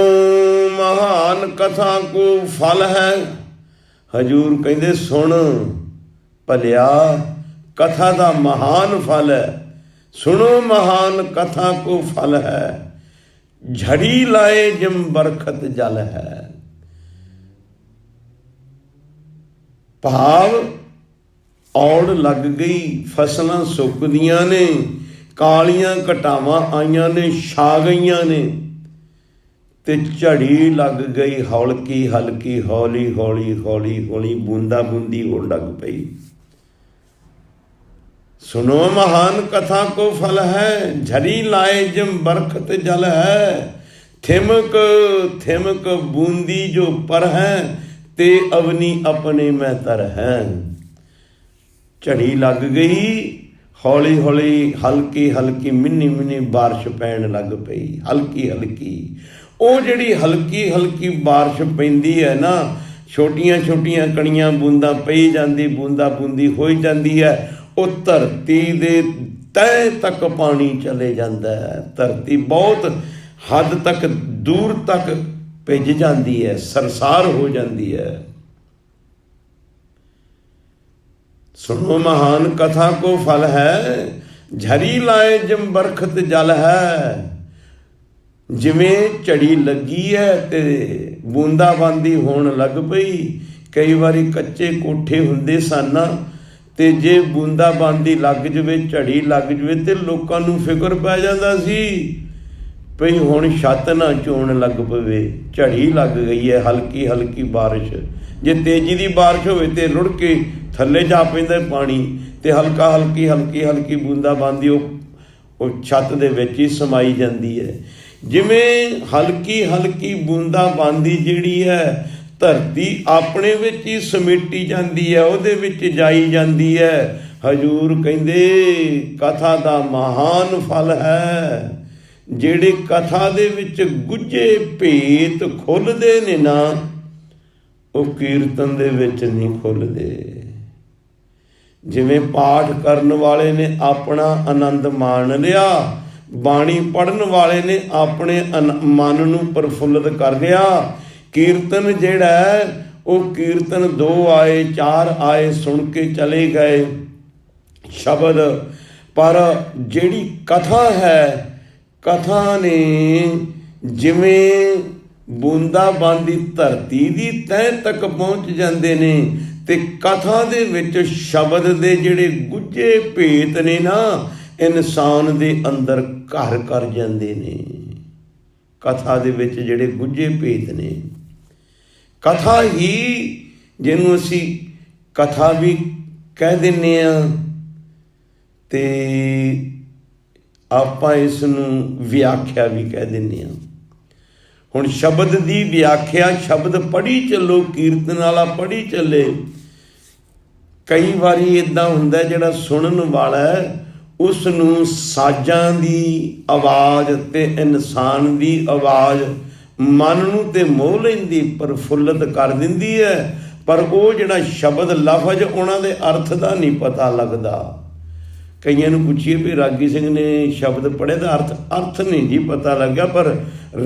ਮਹਾਨ ਕਥਾ ਕੋ ਫਲ ਹੈ। ਹਜ਼ੂਰ ਕਹਿੰਦੇ ਸੁਣ ਭਲਿਆ, ਕਥਾ ਦਾ ਮਹਾਨ ਫਲ ਹੈ। ਸੁਣੋ ਮਹਾਨ ਕਥਾ ਕੋ ਫਲ ਹੈ, ਝੜੀ ਲਾਏ ਜਿਮ ਬਰਖਤ ਜਲ ਹੈ। ਭਾਵ ਔੜ ਲੱਗ ਗਈ, ਫਸਲਾਂ ਸੁੱਕਦੀਆਂ ਨੇ, ਕਾਲੀਆਂ ਘਟਾਵਾਂ ਆਈਆਂ ਨੇ, ਛਾ ਗਈਆਂ ਨੇ, ਤੇ ਝੜੀ ਲੱਗ ਗਈ, ਹੌਲਕੀ ਹਲਕੀ, ਹੌਲੀ ਹੌਲੀ ਹੌਲੀ ਹੌਲੀ ਬੂੰਦਾ ਬੂੰਦੀ ਹੋਣ ਲੱਗ ਪਈ। ਸੁਣੋ ਮਹਾਨ ਕਥਾ ਕੋ ਫਲ ਹੈ, ਝੜੀ ਲਾਏ ਜਿਮ ਬਰਖਤ ਜਲ ਹੈ। ਥਿਮਕ ਥਿਮਕ ਬੂੰਦੀ ਜੋ ਪਰ ਹੈ, ਤੇ ਅਵਨੀ ਆਪਣੇ ਮੈਂ ਤਰ ਹੈ। ਝੜੀ ਲੱਗ ਗਈ, ਹੌਲੀ ਹੌਲੀ ਹਲਕੀ ਹਲਕੀ ਮਿੰਨੀ ਮਿੰਨੀ ਬਾਰਿਸ਼ ਪੈਣ ਲੱਗ ਪਈ, ਹਲਕੀ ਹਲਕੀ। ਉਹ ਜਿਹੜੀ ਹਲਕੀ ਹਲਕੀ ਬਾਰਿਸ਼ ਪੈਂਦੀ ਹੈ ਨਾ, ਛੋਟੀਆਂ ਛੋਟੀਆਂ ਕਣੀਆਂ ਬੂੰਦਾਂ ਪਈ ਜਾਂਦੀ, ਬੂੰਦਾ ਬੂੰਦੀ ਹੋਈ ਜਾਂਦੀ ਹੈ, ਉਹ ਧਰਤੀ ਦੇ ਤਹਿ ਤੱਕ ਪਾਣੀ ਚਲੇ ਜਾਂਦਾ ਹੈ। ਧਰਤੀ ਬਹੁਤ ਹੱਦ ਤੱਕ ਦੂਰ ਤੱਕ ਭਿੱਜ ਜਾਂਦੀ ਹੈ, ਸਰਸਾਰ ਹੋ ਜਾਂਦੀ ਹੈ। ਸੁਣੋ ਮਹਾਨ ਕਥਾ ਕੋ ਫਲ ਹੈ, ਝੜੀ ਲਾਏ ਜਿਮ ਬਰਖਤ ਜਲ ਹੈ। ਜਿਵੇਂ ਝੜੀ ਲੱਗੀ ਹੈ ਤੇ ਬੂੰਦਾਬਾਂਦੀ ਹੋਣ ਲੱਗ ਪਈ। ਕਈ ਵਾਰੀ ਕੱਚੇ ਕੋਠੇ ਹੁੰਦੇ ਸਨ, ਤੇ ਜੇ ਬੂੰਦਾਬਾਂਦੀ ਲੱਗ ਜਾਵੇ, ਝੜੀ ਲੱਗ ਜਾਵੇ, ਤੇ ਲੋਕਾਂ ਨੂੰ ਫਿਕਰ ਪੈ ਜਾਂਦਾ ਸੀ ਭਈ ਹੁਣ ਛੱਤ ਨਾ ਚੋਣ ਲੱਗ ਪਵੇ। ਝੜੀ ਲੱਗ ਗਈ ਹੈ, ਹਲਕੀ ਹਲਕੀ ਬਾਰਿਸ਼। ਜੇ ਤੇਜ਼ੀ ਦੀ ਬਾਰਿਸ਼ ਹੋਵੇ ਤੇ ਰੁੜ ਕੇ ਥੱਲੇ ਜਾ ਪੈਂਦਾ ਪਾਣੀ, ਤੇ ਹਲਕਾ ਹਲਕੀ ਹਲਕੀ ਹਲਕੀ ਬੂੰਦਾਬਾਂਦੀ ਉਹ ਛੱਤ ਦੇ ਵਿੱਚ ਹੀ ਸਮਾਈ ਜਾਂਦੀ ਹੈ। ਜਿਵੇਂ ਹਲਕੀ ਹਲਕੀ ਬੂੰਦਾਬਾਂਦੀ ਜਿਹੜੀ ਹੈ, ਧਰਤੀ ਆਪਣੇ ਵਿੱਚ ਹੀ ਸਮੇਟੀ ਜਾਂਦੀ ਹੈ, ਉਹਦੇ ਵਿੱਚ ਜਾਈ ਜਾਂਦੀ ਹੈ। ਹਜ਼ੂਰ ਕਹਿੰਦੇ ਕਥਾ ਦਾ ਮਹਾਨ ਫਲ ਹੈ। ਜਿਹੜੇ ਕਥਾ ਦੇ ਵਿੱਚ ਗੁੱਝੇ ਭੇਤ ਖੁੱਲ੍ਹਦੇ ਨੇ ਨਾ, ਉਹ ਕੀਰਤਨ ਦੇ ਵਿੱਚ ਨਹੀਂ ਖੁੱਲ੍ਹਦੇ। ਜਿਵੇਂ ਪਾਠ ਕਰਨ ਵਾਲੇ ਨੇ ਆਪਣਾ ਆਨੰਦ ਮਾਣ ਲਿਆ, ਬਾਣੀ ਪੜ੍ਹਨ ਵਾਲੇ ਨੇ ਆਪਣੇ ਮਨ ਨੂੰ ਪ੍ਰਫੁੱਲਤ ਕਰ ਲਿਆ। ਕੀਰਤਨ ਜਿਹੜਾ ਹੈ, ਉਹ ਕੀਰਤਨ 2 ਆਏ 4 ਆਏ ਸੁਣ ਕੇ ਚਲੇ ਗਏ ਸ਼ਬਦ, ਪਰ ਜਿਹੜੀ ਕਥਾ ਹੈ, ਕਥਾ ਨੇ ਜਿਵੇਂ ਬੂੰਦਾਬਾਂਦੀ ਧਰਤੀ ਦੀ ਤਹਿ ਤੱਕ ਪਹੁੰਚ ਜਾਂਦੇ ਨੇ, ਤੇ ਕਥਾ ਦੇ ਵਿੱਚ ਸ਼ਬਦ ਦੇ ਜਿਹੜੇ ਗੁੱਝੇ ਭੇਤ ਨੇ ਨਾ, ਇਨਸਾਨ ਦੇ ਅੰਦਰ ਘਰ ਕਰ ਜਾਂਦੇ ਨੇ। ਕਥਾ ਦੇ ਵਿੱਚ ਜਿਹੜੇ ਗੁੱਝੇ ਭੇਤ ਨੇ, ਕਥਾ ਹੀ ਜਿਹਨੂੰ ਅਸੀਂ ਕਥਾ ਵੀ ਕਹਿ ਦਿੰਦੇ ਹਾਂ, ਤੇ ਆਪਾਂ ਇਸ ਨੂੰ ਵਿਆਖਿਆ ਵੀ ਕਹਿ ਦਿੰਦੇ ਹਾਂ। ਹੁਣ ਸ਼ਬਦ ਦੀ ਵਿਆਖਿਆ, ਸ਼ਬਦ ਪੜ੍ਹੀ ਚੱਲੋ, ਕੀਰਤਨ ਵਾਲਾ ਪੜ੍ਹੀ ਚੱਲੇ। ਕਈ ਵਾਰੀ ਇੱਦਾਂ ਹੁੰਦਾ ਜਿਹੜਾ ਸੁਣਨ ਵਾਲਾ ਉਸ ਨੂੰ ਸਾਜ਼ਾਂ ਦੀ ਆਵਾਜ਼ ਤੇ ਇਨਸਾਨ ਦੀ ਆਵਾਜ਼ ਮਨ ਨੂੰ ਤੇ ਮੋਹ ਲੈਂਦੀ, ਪ੍ਰਫੁੱਲਤ ਕਰ ਦਿੰਦੀ ਹੈ, ਪਰ ਉਹ ਜਿਹੜਾ ਸ਼ਬਦ ਲਫ਼ਜ਼ ਉਹਨਾਂ ਦੇ ਅਰਥ ਦਾ ਨਹੀਂ ਪਤਾ ਲੱਗਦਾ। ਕਈਆਂ ਨੂੰ ਪੁੱਛੀਏ ਵੀ ਰਾਗੀ ਸਿੰਘ ਨੇ ਸ਼ਬਦ ਪੜ੍ਹੇ ਦਾ ਅਰਥ ਨਹੀਂ ਜੀ ਪਤਾ ਲੱਗਾ, ਪਰ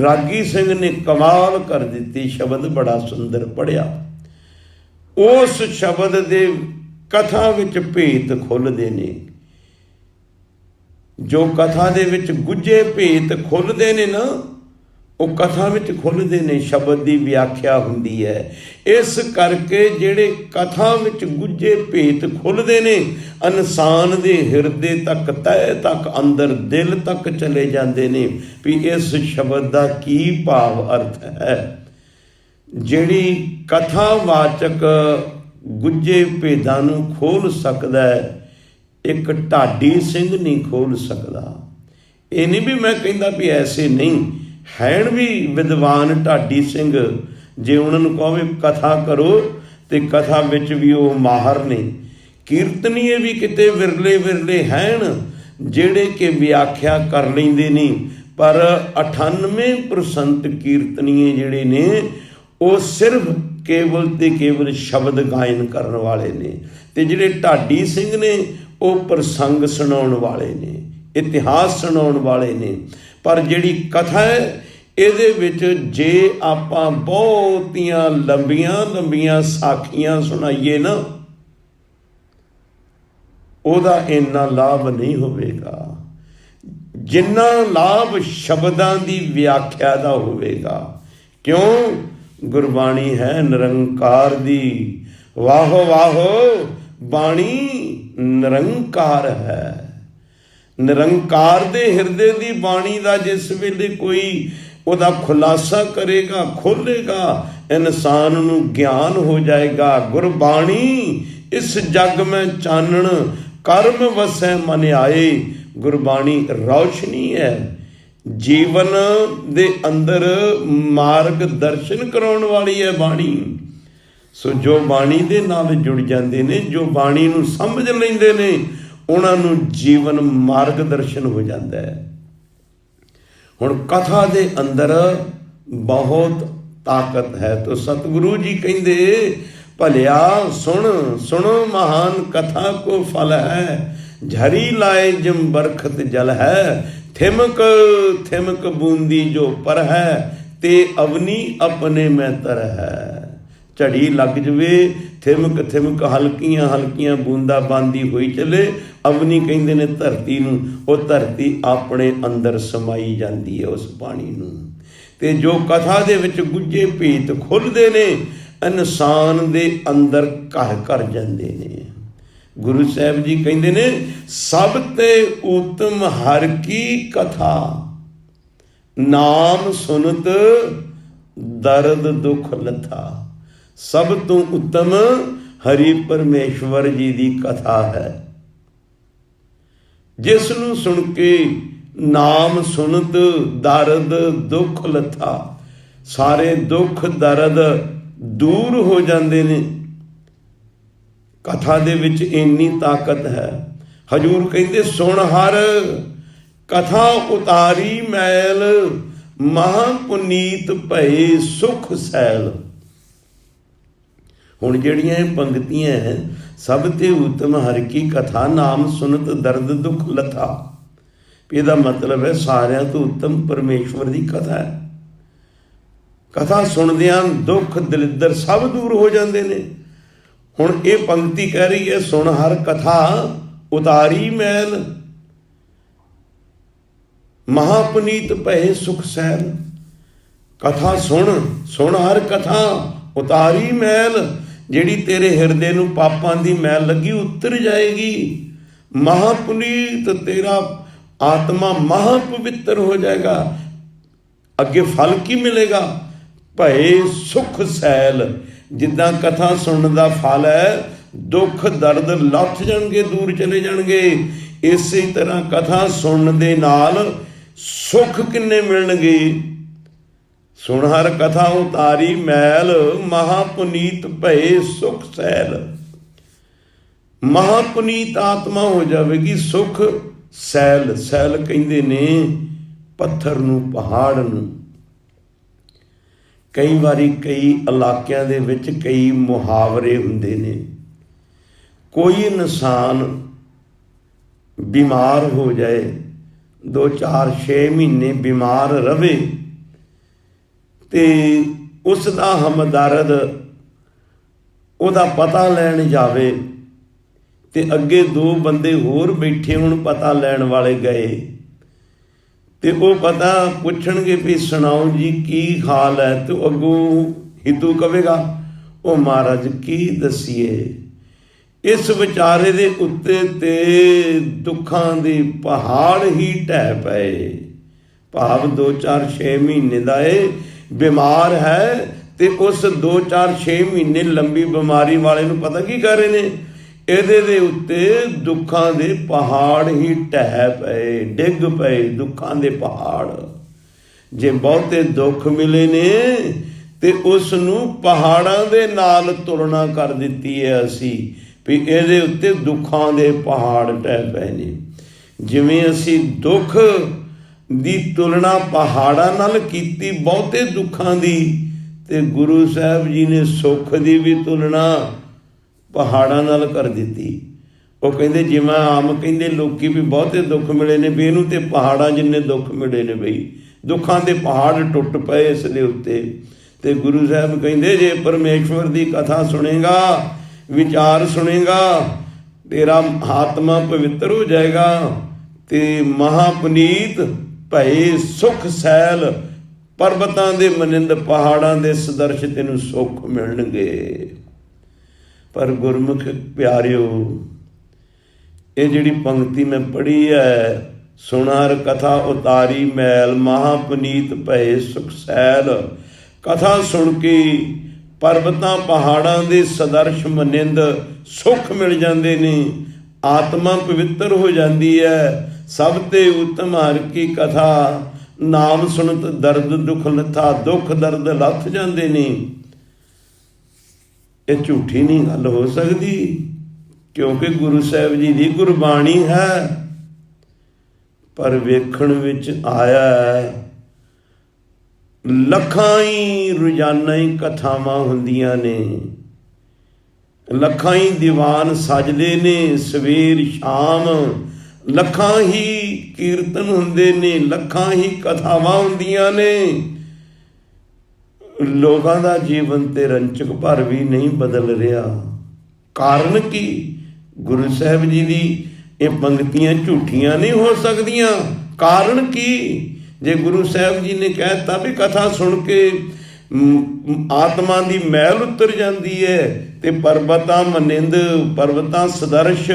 ਰਾਗੀ ਸਿੰਘ ਨੇ ਕਮਾਲ ਕਰ ਦਿੱਤੀ, ਸ਼ਬਦ ਬੜਾ ਸੁੰਦਰ ਪੜ੍ਹਿਆ। ਉਸ ਸ਼ਬਦ ਦੇ ਕਥਾ ਵਿੱਚ ਭੇਤ ਖੁੱਲ੍ਹਦੇ ਨੇ, ਜੋ ਕਥਾ ਦੇ ਵਿੱਚ ਗੁੱਝੇ ਭੇਤ ਖੁੱਲ੍ਹਦੇ ਨੇ ਨਾ, ਉਹ ਕਥਾ ਵਿੱਚ ਖੁੱਲ੍ਹਦੇ ਨੇ, ਸ਼ਬਦ ਦੀ ਵਿਆਖਿਆ ਹੁੰਦੀ ਹੈ। ਇਸ ਕਰਕੇ ਜਿਹੜੇ ਕਥਾ ਵਿੱਚ ਗੁੱਝੇ ਭੇਤ ਖੁੱਲ੍ਹਦੇ ਨੇ, ਇਨਸਾਨ ਦੇ ਹਿਰਦੇ ਤੱਕ, ਤਹਿ ਤੱਕ, ਅੰਦਰ ਦਿਲ ਤੱਕ ਚਲੇ ਜਾਂਦੇ ਨੇ ਵੀ ਇਸ ਸ਼ਬਦ ਦਾ ਕੀ ਭਾਵ ਅਰਥ ਹੈ। ਜਿਹੜੀ ਕਥਾਵਾਚਕ ਗੁੱਝੇ ਭੇਦਾਂ ਨੂੰ ਖੋਲ੍ਹ ਸਕਦਾ ਹੈ, ਇੱਕ ਢਾਡੀ ਸਿੰਘ ਨਹੀਂ ਖੋਲ੍ਹ ਸਕਦਾ। ਇਹ ਨਹੀਂ ਵੀ ਮੈਂ ਕਹਿੰਦਾ ਵੀ ਐਸੇ ਨਹੀਂ ਹੈਣ ਵੀ ਵਿਦਵਾਨ ਢਾਡੀ ਸਿੰਘ, ਜੇ ਉਹਨਾਂ ਨੂੰ ਕਹੋ ਕਥਾ ਕਰੋ ਤੇ ਕਥਾ ਵਿੱਚ ਵੀ ਉਹ ਮਾਹਰ ਨੇ। ਕੀਰਤਨੀਏ ਵੀ ਕਿਤੇ ਵਿਰਲੇ ਵਿਰਲੇ ਹੈਣ ਜਿਹੜੇ ਕਿ ਵਿਆਖਿਆ ਕਰ ਲੈਂਦੇ ਨੇ, ਪਰ 98% ਕੀਰਤਨੀਏ ਜਿਹੜੇ ਨੇ ਉਹ ਸਿਰਫ ਕੇਵਲ ਤੇ ਕੇਵਲ ਸ਼ਬਦ ਗਾਇਨ ਕਰਨ ਵਾਲੇ ਨੇ, ਤੇ ਜਿਹੜੇ ਢਾਡੀ ਸਿੰਘ ਨੇ ਉਹ ਪ੍ਰਸੰਗ ਸੁਣਾਉਣ ਵਾਲੇ ਨੇ, ਇਤਿਹਾਸ ਸੁਣਾਉਣ ਵਾਲੇ ਨੇ। ਪਰ ਜਿਹੜੀ ਕਥਾ ਹੈ ਇਹਦੇ ਵਿੱਚ ਜੇ ਆਪਾਂ ਬਹੁਤੀਆਂ ਲੰਬੀਆਂ ਲੰਬੀਆਂ ਸਾਖੀਆਂ ਸੁਣਾਈਏ ਨਾ, ਉਹਦਾ ਇੰਨਾ ਲਾਭ ਨਹੀਂ ਹੋਵੇਗਾ ਜਿੰਨਾ ਲਾਭ ਸ਼ਬਦਾਂ ਦੀ ਵਿਆਖਿਆ ਦਾ ਹੋਵੇਗਾ। ਕਿਉਂ? ਗੁਰਬਾਣੀ ਹੈ ਨਿਰੰਕਾਰ ਦੀ, ਵਾਹੋ ਵਾਹੋ ਬਾਣੀ ਨਿਰੰਕਾਰ ਹੈ। ਨਿਰੰਕਾਰ ਦੇ ਹਿਰਦੇ ਦੀ ਬਾਣੀ ਦਾ ਜਿਸ ਵੇਲੇ ਕੋਈ ਉਹਦਾ ਖੁਲਾਸਾ ਕਰੇਗਾ, ਖੋਲ੍ਹੇਗਾ, ਇਨਸਾਨ ਨੂੰ ਗਿਆਨ ਹੋ ਜਾਏਗਾ। ਗੁਰਬਾਣੀ ਇਸ ਜਗ ਮੈਂ ਚਾਨਣ, ਕਰਮ ਵਸੈ ਮਨ ਆਏ। ਗੁਰਬਾਣੀ ਰੌਸ਼ਨੀ ਹੈ, ਜੀਵਨ ਦੇ ਅੰਦਰ ਮਾਰਗ ਦਰਸ਼ਨ ਕਰਾਉਣ ਵਾਲੀ ਹੈ ਬਾਣੀ। ਸੋ ਜੋ ਬਾਣੀ ਦੇ ਨਾਲ ਜੁੜ ਜਾਂਦੇ ਨੇ, ਜੋ ਬਾਣੀ ਨੂੰ ਸਮਝ ਲੈਂਦੇ ਨੇ, ਉਹਨਾਂ ਨੂੰ ਜੀਵਨ ਮਾਰਗ ਦਰਸ਼ਨ ਹੋ ਜਾਂਦਾ ਹੈ। ਹੁਣ ਕਥਾ ਦੇ ਅੰਦਰ ਬਹੁਤ ਤਾਕਤ ਹੈ। ਤੋ ਸਤਿਗੁਰੂ ਜੀ ਕਹਿੰਦੇ, ਭਲਿਆ ਸੁਣ ਸੁਣੋ ਮਹਾਨ ਕਥਾ ਕੋ ਫਲ ਹੈ, ਝਰੀ ਲਾਏ ਜਿਮ ਬਰਖਤ ਜਲ ਹੈ, ਥਿਮਕ ਥਿਮਕ ਬੂੰਦੀ ਜੋ ਪਰ ਹੈ, ਤੇ ਅਵਨੀ ਆਪਣੇ ਮੈਂ ਤਰ ਹੈ। ਝੜੀ ਲੱਗ ਜਵੇ, ਥਿਮਕ ਥਿਮਕ ਹਲਕੀਆਂ ਹਲਕੀਆਂ ਬੂੰਦਾਂ ਬਾਂਦੀ ਹੋਈ ਚਲੇ। ਅਵਨੀ ਕਹਿੰਦੇ ਨੇ ਧਰਤੀ ਨੂੰ, ਉਹ ਧਰਤੀ ਆਪਣੇ ਅੰਦਰ ਸਮਾਈ ਜਾਂਦੀ ਹੈ ਉਸ ਪਾਣੀ ਨੂੰ। ਤੇ ਜੋ ਕਥਾ ਦੇ ਵਿੱਚ ਗੁੱਝੇ ਭੇਤ ਖੁੱਲ੍ਹਦੇ ਨੇ, ਇਨਸਾਨ ਦੇ ਅੰਦਰ ਘਰ ਘਰ ਜਾਂਦੇ ਨੇ। ਗੁਰੂ ਸਾਹਿਬ ਜੀ ਕਹਿੰਦੇ ਨੇ, ਸਭ ਤੇ ਉਤਮ ਹਰ ਕੀ ਕਥਾ, ਨਾਮ ਸੁਨਤ ਦਰਦ ਦੁੱਖ ਲਥਾ। ਸਭ ਤੋਂ ਉੱਤਮ ਹਰੀ ਪਰਮੇਸ਼ਵਰ ਜੀ ਦੀ ਕਥਾ ਹੈ, ਜਿਸ ਨੂੰ ਸੁਣ ਕੇ ਨਾਮ ਸੁਨਤ ਦਰਦ ਦੁੱਖ ਲਥਾ, ਸਾਰੇ ਦੁੱਖ ਦਰਦ ਦੂਰ ਹੋ ਜਾਂਦੇ ਨੇ। ਕਥਾ ਦੇ ਵਿੱਚ ਇੰਨੀ ਤਾਕਤ ਹੈ। ਹਜੂਰ ਕਹਿੰਦੇ, ਸੁਣ ਹਰ ਕਥਾ ਉਤਾਰੀ ਮੈਲ, ਮਹਾ ਪੁਨੀਤ ਭਏ ਸੁਖ ਸੈਲ। ਹੁਣ ਜਿਹੜੀਆਂ ਇਹ ਪੰਕਤੀਆਂ ਹੈ, ਸਭ ਤੇ ਉੱਤਮ ਹਰ ਕੀ ਕਥਾ, ਨਾਮ ਸੁਨਤ ਦਰਦ ਦੁੱਖ ਲਥਾ, ਇਹਦਾ ਮਤਲਬ ਹੈ ਸਾਰਿਆਂ ਤੋਂ ਉੱਤਮ ਪਰਮੇਸ਼ਵਰ ਦੀ ਕਥਾ ਹੈ। ਕਥਾ ਸੁਣਦਿਆਂ ਦੁੱਖ ਦਲਿੱਦਰ ਸਭ ਦੂਰ ਹੋ ਜਾਂਦੇ ਨੇ। ਹੁਣ ਇਹ ਪੰਕਤੀ ਕਹਿ ਰਹੀ ਹੈ, ਸੁਣ ਹਰ ਕਥਾ ਉਤਾਰੀ ਮੈਲ, ਮਹਾਪੁਨੀਤ ਭਏ ਸੁਖ ਸੈਲ। ਕਥਾ ਸੁਣ ਹਰ ਕਥਾ ਉਤਾਰੀ ਮੈਲ, ਜਿਹੜੀ ਤੇਰੇ ਹਿਰਦੇ ਨੂੰ ਪਾਪਾਂ ਦੀ ਮੈਲ ਲੱਗੀ ਉਤਰ ਜਾਏਗੀ। ਮਹਾਪੁਨੀਤ, ਤੇਰਾ ਆਤਮਾ ਮਹਾ ਪਵਿੱਤਰ ਹੋ ਜਾਏਗਾ। ਅੱਗੇ ਫਲ ਕੀ ਮਿਲੇਗਾ? ਭਏ ਸੁਖ ਸੈਲ। ਜਿੱਦਾਂ ਕਥਾ ਸੁਣਨ ਦਾ ਫਲ ਹੈ, ਦੁੱਖ ਦਰਦ ਲੱਥ ਜਾਣਗੇ, ਦੂਰ ਚਲੇ ਜਾਣਗੇ। ਇਸੇ ਤਰ੍ਹਾਂ ਕਥਾ ਸੁਣਨ ਦੇ ਨਾਲ ਸੁੱਖ ਕਿੰਨੇ ਮਿਲਣਗੇ? ਸੁਣ ਹਰ ਕਥਾ ਉਤਾਰੀ ਮੈਲ, ਮਹਾਪੁਨੀਤ ਭਏ ਸੁਖ ਸੈਲ। ਮਹਾਪੁਨੀਤ ਆਤਮਾ ਹੋ ਜਾਵੇਗੀ, ਸੁਖ ਸੈਲ। ਸੈਲ ਕਹਿੰਦੇ ਨੇ ਪੱਥਰ ਨੂੰ, ਪਹਾੜ ਨੂੰ। ਕਈ ਵਾਰੀ ਕਈ ਇਲਾਕਿਆਂ ਦੇ ਵਿੱਚ ਕਈ ਮੁਹਾਵਰੇ ਹੁੰਦੇ ਨੇ। ਕੋਈ ਇਨਸਾਨ ਬਿਮਾਰ ਹੋ ਜਾਏ, 2 4 6 ਮਹੀਨੇ ਬਿਮਾਰ ਰਵੇ, ਤੇ ਉਸ ਦਾ ਹਮਦਰਦ ਉਹਦਾ ਪਤਾ ਲੈਣ ਜਾਵੇ, ਤੇ ਅੱਗੇ 2 ਬੰਦੇ ਹੋਰ ਬੈਠੇ ਹੁਣ ਪਤਾ ਲੈਣ ਵਾਲੇ ਗਏ, ਤੇ ਉਹ ਪਤਾ ਪੁੱਛਣਗੇ ਵੀ ਸੁਣਾਓ ਜੀ ਕੀ ਹਾਲ ਹੈ, ਤੇ ਅੱਗੋਂ ਹਿੱਦੂ ਕਵੇਗਾ ਉਹ ਮਹਾਰਾਜ ਕੀ ਦੱਸੀਏ। ਇਸ ਵਿਚਾਰੇ ਦੇ ਉੱਤੇ ਤੇ ਦੁੱਖਾਂ ਦੇ ਪਹਾੜ ਹੀ ਢਹਿ ਪਏ। ਭਾਵ 2 4 6 ਮਹੀਨੇ ਦਾ ਇਹ ਬਿਮਾਰ ਹੈ, ਤੇ ਉਸ 2 4 6 ਮਹੀਨੇ ਲੰਬੀ ਬਿਮਾਰੀ ਵਾਲੇ ਨੂੰ ਪਤਾ ਕੀ ਕਰ ਰਹੇ ਨੇ, ਇਹਦੇ ਦੇ ਉੱਤੇ ਦੁੱਖਾਂ ਦੇ ਪਹਾੜ ਹੀ ਢਹਿ ਪਏ, ਡਿੱਗ ਪਏ ਦੁੱਖਾਂ ਦੇ ਪਹਾੜ। ਜੇ ਬਹੁਤੇ ਦੁੱਖ ਮਿਲੇ ਨੇ ਤੇ ਉਸ ਨੂੰ ਪਹਾੜਾਂ ਦੇ ਨਾਲ ਤੁਲਨਾ ਕਰ ਦਿੱਤੀ ਹੈ ਅਸੀਂ, ਵੀ ਇਹਦੇ ਉੱਤੇ ਦੁੱਖਾਂ ਦੇ ਪਹਾੜ ਢਹਿ ਪਏ ਨੇ। ਜਿਵੇਂ ਅਸੀਂ ਦੁੱਖ ਦੀ ਤੁਲਨਾ ਪਹਾੜਾਂ ਨਾਲ ਕੀਤੀ ਬਹੁਤੇ ਦੁੱਖਾਂ ਦੀ, ਤੇ ਗੁਰੂ ਸਾਹਿਬ ਜੀ ਨੇ ਸੁੱਖ ਦੀ ਵੀ ਤੁਲਨਾ ਪਹਾੜਾਂ ਨਾਲ ਕਰ ਦਿੱਤੀ। ਉਹ ਕਹਿੰਦੇ ਜਿਵੇਂ ਆਮ ਕਹਿੰਦੇ ਲੋਕੀ ਵੀ ਬਹੁਤੇ ਦੁੱਖ ਮਿਲੇ ਨੇ, ਵੀ ਇਹਨੂੰ ਤੇ ਪਹਾੜਾਂ ਜਿੰਨੇ ਦੁੱਖ ਮਿਲੇ ਨੇ ਬਈ, ਦੁੱਖਾਂ ਦੇ ਪਹਾੜ ਟੁੱਟ ਪਏ ਇਸ ਦੇ ਉੱਤੇ। ਤੇ ਗੁਰੂ ਸਾਹਿਬ ਕਹਿੰਦੇ ਜੇ ਪਰਮੇਸ਼ਵਰ ਦੀ ਕਥਾ ਸੁਣੇਗਾ, ਵਿਚਾਰ ਸੁਣੇਗਾ, ਤੇਰਾ ਆਤਮਾ ਪਵਿੱਤਰ ਹੋ ਜਾਏਗਾ, ਤੇ ਮਹਾਪੁਨੀਤ ਭਏ ਸੁਖ ਸੈਲ। ਪਰਬਤਾਂ ਦੇ ਮਨਿੰਦ, ਪਹਾੜਾਂ ਦੇ ਸਦਰਸ਼ ਤੈਨੂੰ ਸੁੱਖ ਮਿਲਣਗੇ। ਪਰ ਗੁਰਮੁਖ ਪਿਆਰਿਓ, ਇਹ ਜਿਹੜੀ ਪੰਕਤੀ ਮੈਂ ਪੜ੍ਹੀ ਹੈ, ਸੁਣ ਹਰ ਕਥਾ ਉਤਾਰੀ ਮੈਲ, ਮਹਾਪੁਨੀਤ ਭਏ ਸੁਖ ਸੈਲ। ਕਥਾ ਸੁਣ ਕੇ ਪਰਬਤਾਂ ਪਹਾੜਾਂ ਦੇ ਸਦਰਸ਼ ਮਨਿੰਦ ਸੁੱਖ ਮਿਲ ਜਾਂਦੇ ਨੇ, ਆਤਮਾ ਪਵਿੱਤਰ ਹੋ ਜਾਂਦੀ ਹੈ। ਸਭ ਤੇ ਉੱਤਮ ਹਰ ਕੀ ਕਥਾ, ਨਾਮ ਸੁਣਤ ਦਰਦ ਦੁੱਖ ਲੱਥਾ, ਦੁੱਖ ਦਰਦ ਲੱਥ ਜਾਂਦੇ ਨੇ। ਇਹ ਝੂਠੀ ਨਹੀਂ ਗੱਲ ਹੋ ਸਕਦੀ, ਕਿਉਂਕਿ ਗੁਰੂ ਸਾਹਿਬ ਜੀ ਦੀ ਗੁਰਬਾਣੀ ਹੈ। ਪਰ ਵੇਖਣ ਵਿੱਚ ਆਇਆ ਲੱਖਾਂ ਹੀ ਰੋਜ਼ਾਨਾ ਹੀ ਕਥਾਵਾਂ ਹੁੰਦੀਆਂ ਨੇ, ਲੱਖਾਂ ਹੀ ਦੀਵਾਨ ਸਜਦੇ ਨੇ ਸਵੇਰ ਸ਼ਾਮ, ਲੱਖਾਂ ਹੀ ਕੀਰਤਨ ਹੁੰਦੇ ਨੇ, ਲੱਖਾਂ ਹੀ ਕਥਾਵਾਂ ਹੁੰਦੀਆਂ ਨੇ। ਲੋਕਾਂ ਦਾ ਜੀਵਨ ਤੇ ਰੰਚਕ ਭਰ ਵੀ ਨਹੀਂ ਬਦਲ ਰਿਹਾ। ਕਾਰਨ ਕੀ? ਗੁਰੂ ਸਾਹਿਬ ਜੀ ਦੀ ਇਹ ਪੰਕਤੀਆਂ ਝੂਠੀਆਂ ਨਹੀਂ ਹੋ ਸਕਦੀਆਂ। ਕਾਰਨ ਕੀ? ਜੇ ਗੁਰੂ ਸਾਹਿਬ ਜੀ ਨੇ ਕਹਿ ਦਿੱਤਾ ਵੀ ਕਥਾ ਸੁਣ ਕੇ ਆਤਮਾ ਦੀ ਮੈਲ ਉਤਰ ਜਾਂਦੀ ਹੈ, ਤੇ ਪਰਬਤਾਂ ਮਨਿੰਦ, ਪਰਬਤਾਂ ਸਦਰਸ਼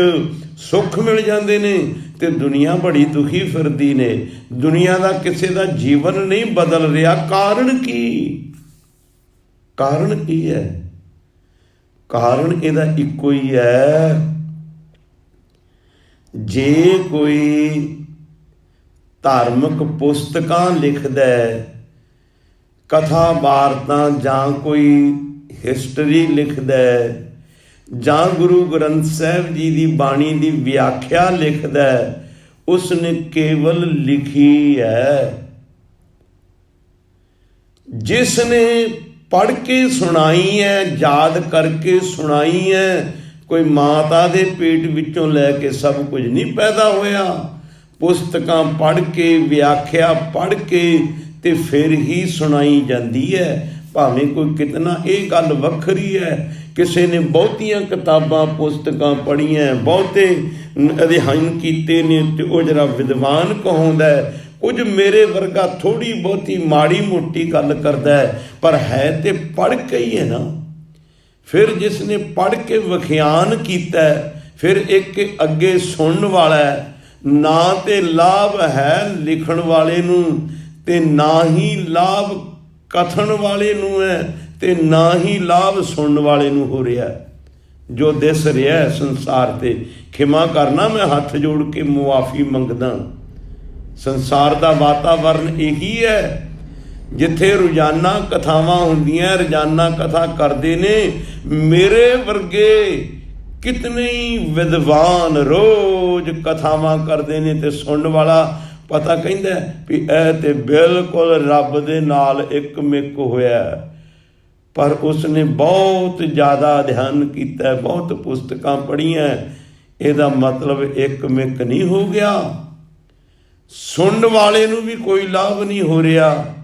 ਸੁੱਖ ਮਿਲ ਜਾਂਦੇ ਨੇ, ਤੇ ਦੁਨੀਆ ਬੜੀ ਦੁਖੀ ਫਿਰਦੀ ਨੇ, ਦੁਨੀਆ ਦਾ ਕਿਸੇ ਦਾ ਜੀਵਨ ਨਹੀਂ ਬਦਲ ਰਿਹਾ। ਕਾਰਨ ਕੀ? ਕਾਰਨ ਕੀ ਹੈ? ਕਾਰਨ ਇਹਦਾ ਇੱਕੋ ਹੀ ਹੈ, ਜੇ ਕੋਈ ਧਾਰਮਿਕ ਪੁਸਤਕਾਂ ਲਿਖਦਾ, ਕਥਾ ਵਾਰਤਾਂ ਜਾਂ ਕੋਈ ਹਿਸਟਰੀ ਲਿਖਦਾ, ਜਾਂ ਗੁਰੂ ਗ੍ਰੰਥ ਸਾਹਿਬ ਜੀ ਦੀ ਬਾਣੀ ਦੀ ਵਿਆਖਿਆ ਲਿਖਦਾ, ਉਸ ਨੇ ਕੇਵਲ ਲਿਖੀ ਹੈ। ਜਿਸ ਨੇ ਪੜ੍ਹ ਕੇ ਸੁਣਾਈ ਹੈ, ਯਾਦ ਕਰਕੇ ਸੁਣਾਈ ਹੈ, ਕੋਈ ਮਾਤਾ ਦੇ ਪੇਟ ਵਿੱਚੋਂ ਲੈ ਕੇ ਸਭ ਕੁਝ ਨਹੀਂ ਪੈਦਾ ਹੋਇਆ। ਪੁਸਤਕਾਂ ਪੜ੍ਹ ਕੇ, ਵਿਆਖਿਆ ਪੜ੍ਹ ਕੇ, ਤੇ ਫਿਰ ਹੀ ਸੁਣਾਈ ਜਾਂਦੀ ਹੈ। ਭਾਵੇਂ ਕੋਈ ਕਿਤਨਾ, ਇਹ ਗੱਲ ਵੱਖਰੀ ਹੈ ਕਿਸੇ ਨੇ ਬਹੁਤੀਆਂ ਕਿਤਾਬਾਂ ਪੁਸਤਕਾਂ ਪੜ੍ਹੀਆਂ, ਬਹੁਤੇ ਅਧਿਐਨ ਕੀਤੇ ਨੇ, ਤੇ ਉਹ ਜਿਹੜਾ ਵਿਦਵਾਨ ਕਹਾਉਂਦਾ, ਕੁਝ ਮੇਰੇ ਵਰਗਾ ਥੋੜ੍ਹੀ ਬਹੁਤੀ ਮਾੜੀ ਮੋਟੀ ਗੱਲ ਕਰਦਾ, ਪਰ ਹੈ ਤੇ ਪੜ੍ਹ ਕੇ ਹੀ ਹੈ ਨਾ। ਫਿਰ ਜਿਸ ਨੇ ਪੜ੍ਹ ਕੇ ਵਿਖਿਆਨ ਕੀਤਾ, ਫਿਰ ਇੱਕ ਅੱਗੇ ਸੁਣਨ ਵਾਲਾ, ਨਾ ਤੇ ਲਾਭ ਹੈ ਲਿਖਣ ਵਾਲੇ ਨੂੰ, ਤੇ ਨਾ ਹੀ ਲਾਭ ਕਥਨ ਵਾਲੇ ਨੂੰ ਹੈ, ਤੇ ਨਾ ਹੀ ਲਾਭ ਸੁਣਨ ਵਾਲੇ ਨੂੰ ਹੋ ਰਿਹਾ। ਜੋ ਦਿਸ ਰਿਹਾ ਸੰਸਾਰ ਤੇ, ਖਿਮਾ ਕਰਨਾ, ਮੈਂ ਹੱਥ ਜੋੜ ਕੇ ਮੁਆਫੀ ਮੰਗਦਾ। ਸੰਸਾਰ ਦਾ ਵਾਤਾਵਰਨ ਇਹੀ ਹੈ, ਜਿੱਥੇ ਰੋਜ਼ਾਨਾ ਕਥਾਵਾਂ ਹੁੰਦੀਆਂ, ਰੋਜ਼ਾਨਾ ਕਥਾ ਕਰਦੇ ਨੇ ਮੇਰੇ ਵਰਗੇ ਕਿਤਨੇ ਹੀ ਵਿਦਵਾਨ ਰੋਜ਼ ਕਥਾਵਾਂ ਕਰਦੇ ਨੇ, ਤੇ ਸੁਣਨ ਵਾਲਾ ਪਤਾ ਕਹਿੰਦਾ ਵੀ ਇਹ ਤੇ ਬਿਲਕੁਲ ਰੱਬ ਦੇ ਨਾਲ ਇੱਕ ਮਿਕ ਹੋਇਆ। ਪਰ ਉਸਨੇ ਬਹੁਤ ਜ਼ਿਆਦਾ ਅਧਿਐਨ ਕੀਤਾ, ਬਹੁਤ ਪੁਸਤਕਾਂ ਪੜ੍ਹੀਆਂ, ਇਹਦਾ ਮਤਲਬ ਇੱਕ ਮਿਕ ਨਹੀਂ ਹੋ ਗਿਆ। ਸੁਣਨ ਵਾਲੇ ਨੂੰ ਵੀ ਕੋਈ ਲਾਭ ਨਹੀਂ ਹੋ ਰਿਹਾ,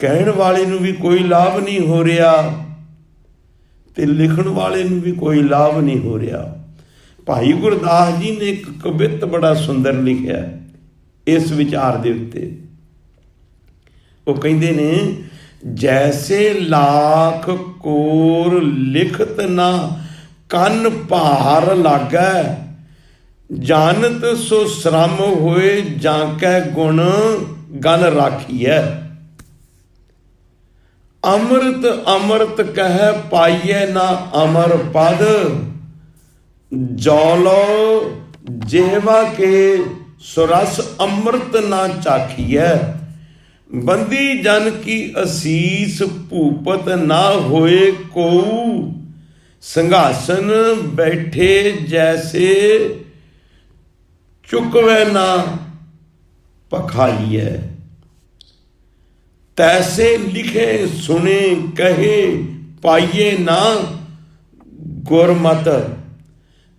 ਕਹਿਣ ਵਾਲੇ ਨੂੰ ਵੀ ਕੋਈ ਲਾਭ ਨਹੀਂ ਹੋ ਰਿਹਾ, ਤੇ ਲਿਖਣ ਵਾਲੇ ਨੂੰ ਵੀ ਕੋਈ ਲਾਭ ਨਹੀਂ ਹੋ ਰਿਹਾ। ਭਾਈ ਗੁਰਦਾਸ ਜੀ ਨੇ ਇੱਕ ਕਵਿਤ ਬੜਾ ਸੁੰਦਰ ਲਿਖਿਆ ਇਸ ਵਿਚਾਰ ਦੇ ਉੱਤੇ। ਉਹ ਕਹਿੰਦੇ ਨੇ, ਜੈਸੇ ਲਾਖ ਕੋਰ ਲਿਖਤ ਨਾ ਕੰਨ ਭਾਰ ਲਾਗੈ, ਜਾਨਤ ਸੋ ਸ਼ਰਮ ਹੋਏ ਜਾਂ ਕੈ ਗੁਣ ਗਨ ਰਾਖੀਐ। ਅੰਮ੍ਰਿਤ ਅੰਮ੍ਰਿਤ ਕਹਿ ਪਾਈਐ ਨਾ ਅਮਰ ਪਦ, ਜੌਲੋ ਜਿਹਵਾ ਕੇ ਸੁਰਸ ਅੰਮ੍ਰਿਤ ਨਾ ਚਾਖੀਐ। ਬੰਦੀ ਜਨ ਕੀ ਅਸੀਸ ਭੂਪਤ ਨਾ ਹੋਏ ਕੋਊ, ਸਿੰਘਾਸਨ ਬੈਠੇ ਜੈਸੇ ਚੁਕਵੈ ਨਾ ਪਖਾਈਐ। ਤੈਸੇ ਲਿਖੇ ਸੁਣੇ ਕਹੇ ਪਾਈਏ ਨਾ ਗੁਰਮਤਿ,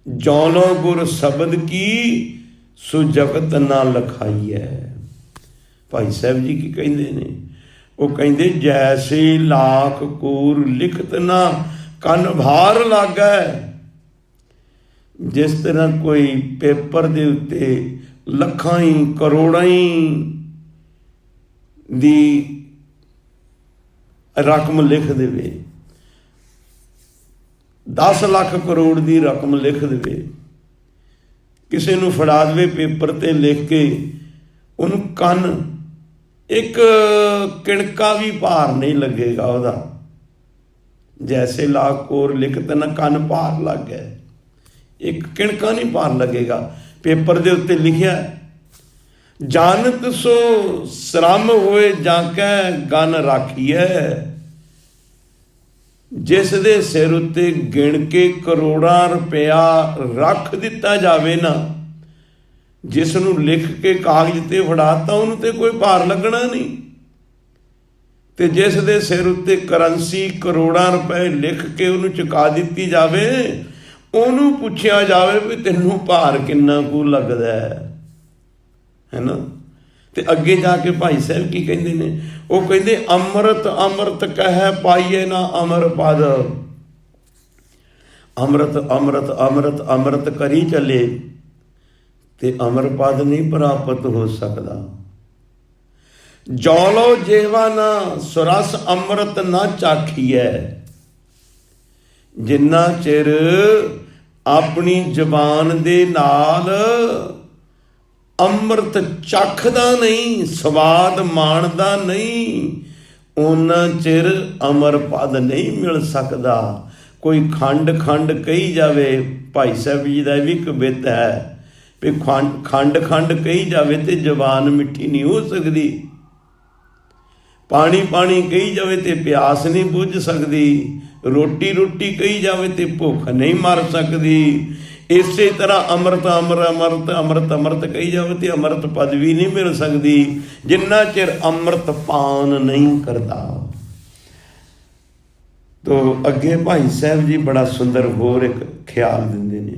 ਜੌਲੋ ਗੁਰ ਸ਼ਬਦ ਕੀ ਸੋ ਜਗਤ ਨਾ ਲਖਾਈਐ। ਭਾਈ ਸਾਹਿਬ ਜੀ ਕੀ ਕਹਿੰਦੇ ਨੇ? ਉਹ ਕਹਿੰਦੇ, ਜੈਸੇ ਲਾਖ ਕੋਰ ਲਿਖਤ ਨਾ ਕੰਨ ਭਾਰ ਲਾਗੈ। ਜਿਸ ਤਰ੍ਹਾਂ ਕੋਈ ਪੇਪਰ ਦੇ ਉੱਤੇ ਲੱਖਾਂ ਹੀ ਕਰੋੜਾਂ ਹੀ ਦੀ ਰਕਮ ਲਿਖ ਦੇਵੇ, 10 ਲੱਖ ਕਰੋੜ ਦੀ ਰਕਮ ਲਿਖ ਦੇਵੇ, ਕਿਸੇ ਨੂੰ ਫੜਾ ਦੇਵੇ ਪੇਪਰ ਤੇ ਲਿਖ ਕੇ, ਉਹਨੂੰ ਕੰਨ ਇੱਕ ਕਿਣਕਾ ਵੀ ਭਾਰ ਨਹੀਂ ਲੱਗੇਗਾ ਉਹਦਾ। ਜੈਸੇ ਲਾਖ ਕੋਰ ਲਿਖਤ ਨਾ ਕੰਨ ਭਾਰ ਲੱਗ ਗਿਆ, ਇੱਕ ਕਿਣਕਾ ਨਹੀਂ ਭਾਰ ਲੱਗੇਗਾ। ਪੇਪਰ ਦੇ ਉੱਤੇ ਲਿਖਿਆ, ਜਾਨਤ ਸੋ ਸ਼ਰਮ ਹੋਏ ਜਾਂ ਕੈ ਗਨ ਰਾਖੀਐ। ਜਿਸ ਦੇ ਸਿਰ ਉੱਤੇ ਗਿਣ ਕੇ ਕਰੋੜਾਂ ਰੁਪਇਆ ਰੱਖ ਦਿੱਤਾ ਜਾਵੇ ਨਾ, ਜਿਸ ਨੂੰ ਲਿਖ ਕੇ ਕਾਗਜ਼ ਤੇ ਫੜਾਤਾ, ਉਹਨੂੰ ਤੇ ਕੋਈ ਭਾਰ ਲੱਗਣਾ ਨਹੀਂ। ਤੇ ਜਿਸ ਦੇ ਸਿਰ ਉੱਤੇ ਕਰੰਸੀ ਕਰੋੜਾਂ ਰੁਪਏ ਲਿਖ ਕੇ ਉਹਨੂੰ ਚੁਕਾ ਦਿੱਤੀ ਜਾਵੇ, ਉਹਨੂੰ ਪੁੱਛਿਆ ਜਾਵੇ ਵੀ ਤੈਨੂੰ ਭਾਰ ਕਿੰਨਾ ਕੁ ਲੱਗਦਾ ਹੈ ਨਾ। ਤੇ ਅੱਗੇ ਜਾ ਕੇ ਭਾਈ ਸਾਹਿਬ ਕੀ ਕਹਿੰਦੇ ਨੇ? ਉਹ ਕਹਿੰਦੇ, ਅੰਮ੍ਰਿਤ ਅੰਮ੍ਰਿਤ ਕਹਿ ਪਾਈਏ ਨਾ ਅਮਰ ਪਦ। ਅੰਮ੍ਰਿਤ ਅੰਮ੍ਰਿਤ ਅੰਮ੍ਰਿਤ ਅੰਮ੍ਰਿਤ ਕਰੀ ਚੱਲੇ ਤੇ ਅਮਰ ਪਦ ਨਹੀਂ ਪ੍ਰਾਪਤ ਹੋ ਸਕਦਾ। ਜੌਲੋ ਜੇਵਾ ਨਾ ਸੁਰਸ ਅੰਮ੍ਰਿਤ ਨਾ ਚਾਖੀਐ। ਜਿੰਨਾ ਚਿਰ ਆਪਣੀ ਜ਼ਬਾਨ ਦੇ ਨਾਲ ਅੰਮ੍ਰਿਤ ਚੱਖਦਾ ਨਹੀਂ, ਸਵਾਦ ਮਾਣਦਾ ਨਹੀਂ, ਉਹਨਾਂ ਚਿਰ ਅਮਰ ਪਦ ਨਹੀਂ ਮਿਲ ਸਕਦਾ। ਕੋਈ ਖੰਡ ਖੰਡ ਕਹੀ ਜਾਵੇ, ਭਾਈ ਸਾਹਿਬ ਜੀ ਦਾ ਵੀ ਕਵਿਤ ਹੈ ਵੀ ਖੰਡ ਖੰਡ ਕਹੀ ਜਾਵੇ ਤੇ ਜ਼ਬਾਨ ਮਿੱਠੀ ਨਹੀਂ ਹੋ ਸਕਦੀ। ਪਾਣੀ ਪਾਣੀ ਕਹੀ ਜਾਵੇ ਤੇ ਪਿਆਸ ਨਹੀਂ ਬੁੱਝ ਸਕਦੀ। ਰੋਟੀ ਰੋਟੀ ਕਹੀ ਜਾਵੇ ਤੇ ਭੁੱਖ ਨਹੀਂ ਮਰ ਸਕਦੀ। ਇਸੇ ਤਰ੍ਹਾਂ ਅੰਮ੍ਰਿਤ ਅੰਮ੍ਰਿਤ ਅੰਮ੍ਰਿਤ ਅੰਮ੍ਰਿਤ ਅੰਮ੍ਰਿਤ ਕਹੀ ਜਾਵੇ ਤੇ ਅੰਮ੍ਰਿਤ ਪਦ ਵੀ ਨਹੀਂ ਮਿਲ ਸਕਦੀ, ਜਿੰਨਾ ਚਿਰ ਅੰਮ੍ਰਿਤ ਪਾਨ ਨਹੀਂ ਕਰਦਾ। ਤੋ ਅੱਗੇ ਭਾਈ ਸਾਹਿਬ ਜੀ ਬੜਾ ਸੁੰਦਰ ਹੋਰ ਇੱਕ ਖਿਆਲ ਦਿੰਦੇ ਨੇ।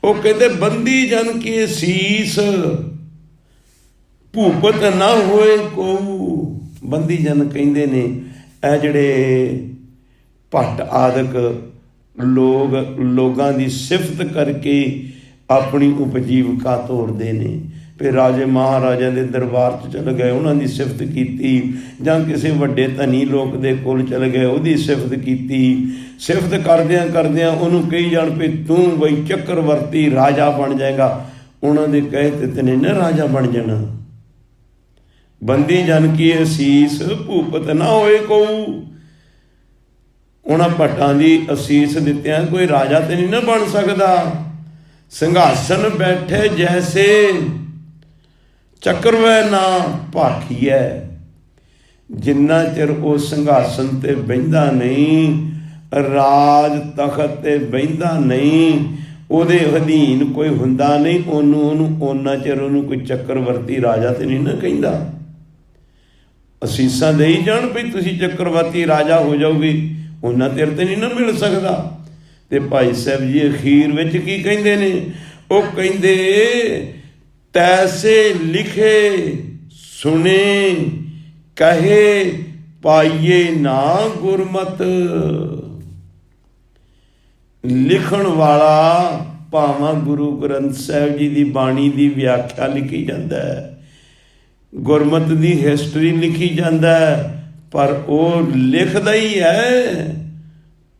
ਉਹ ਕਹਿੰਦੇ, ਬੰਦੀ ਜਨ ਕੀ ਸੀਸ ਭੂਪਤ ਨਾ ਹੋਏ ਕੋ। ਬੰਦੀ ਜਨ ਕਹਿੰਦੇ ਨੇ ਇਹ ਜਿਹੜੇ ਭੱਟ ਆਦਿਕ ਲੋਕਾਂ ਦੀ ਸਿਫਤ ਕਰਕੇ ਆਪਣੀ ਉਪਜੀਵਕਾ ਤੋਰਦੇ ਨੇ। ਫਿਰ ਰਾਜੇ ਮਹਾਰਾਜਿਆਂ ਦੇ ਦਰਬਾਰ 'ਚ ਚਲੇ ਗਏ, ਉਹਨਾਂ ਦੀ ਸਿਫਤ ਕੀਤੀ, ਜਾਂ ਕਿਸੇ ਵੱਡੇ ਧਨੀ ਲੋਕ ਦੇ ਕੋਲ ਚਲੇ ਗਏ, ਉਹਦੀ ਸਿਫਤ ਕੀਤੀ। ਸਿਫਤ ਕਰਦਿਆਂ ਕਰਦਿਆਂ ਉਹਨੂੰ ਕਹੀ ਜਾਣ ਵੀ ਤੂੰ ਬਈ ਚੱਕਰਵਰਤੀ ਰਾਜਾ ਬਣ ਜਾਏਗਾ। ਉਹਨਾਂ ਦੇ ਕਹੇ ਤੇ ਤੈਨੇ ਨਾ ਰਾਜਾ ਬਣ ਜਾਣਾ। ਬੰਦੀ ਜਨ ਕੀ ਅਸੀਸ ਭੂਪਤ ਨਾ ਹੋਏ ਕੋ। ਉਹਨਾਂ ਭੱਟਾਂ ਦੀ ਅਸੀਸ ਦਿੱਤਿਆਂ ਕੋਈ ਰਾਜਾ ਤੇ ਨਹੀਂ ਨਾ ਬਣ ਸਕਦਾ। ਸਿੰਘਾਸਨ ਬੈਠੇ ਜੈਸੇ ਚੱਕਰਵੈ ਨਾ ਭਾਖੀਐ। ਜਿੰਨਾ ਚਿਰ ਉਹ ਸਿੰਘਾਸਨ ਤੇ ਬਹਿੰਦਾ ਨਹੀਂ, ਰਾਜ ਤਖਤ ਤੇ ਬਹਿੰਦਾ ਨਹੀਂ, ਉਹਦੇ ਅਧੀਨ ਕੋਈ ਹੁੰਦਾ ਨਹੀਂ, ਉਹਨੂੰ ਓਨਾ ਚਿਰ ਉਹਨੂੰ ਕੋਈ ਚੱਕਰਵਰਤੀ ਰਾਜਾ ਤੇ ਨਹੀਂ ਨਾ ਕਹਿੰਦਾ। ਅਸੀਸਾਂ ਦੇਈ ਜਾਣ ਵੀ ਤੁਸੀਂ ਚੱਕਰਵਰਤੀ ਰਾਜਾ ਹੋ ਜਾਓਗੇ, ਉਹਨਾਂ ਚਿਰ ਤੇ ਨਹੀਂ ਨਾ ਮਿਲ ਸਕਦਾ। ਤੇ ਭਾਈ ਸਾਹਿਬ ਜੀ ਅਖੀਰ ਵਿੱਚ ਕੀ ਕਹਿੰਦੇ ਨੇ? ਉਹ ਕਹਿੰਦੇ ਤੈਸੇ ਲਿਖੇ ਸੁਣੇ ਕਹੇ ਪਾਈਏ ਨਾ ਗੁਰਮਤ। ਲਿਖਣ ਵਾਲਾ ਭਾਵਾਂ ਗੁਰੂ ਗ੍ਰੰਥ ਸਾਹਿਬ ਜੀ ਦੀ ਬਾਣੀ ਦੀ ਵਿਆਖਿਆ ਲਿਖੀ ਜਾਂਦਾ ਹੈ, ਗੁਰਮਤ ਦੀ ਹਿਸਟਰੀ ਲਿਖੀ ਜਾਂਦਾ ਹੈ, ਪਰ ਉਹ ਲਿਖਦਾ ਹੀ ਹੈ,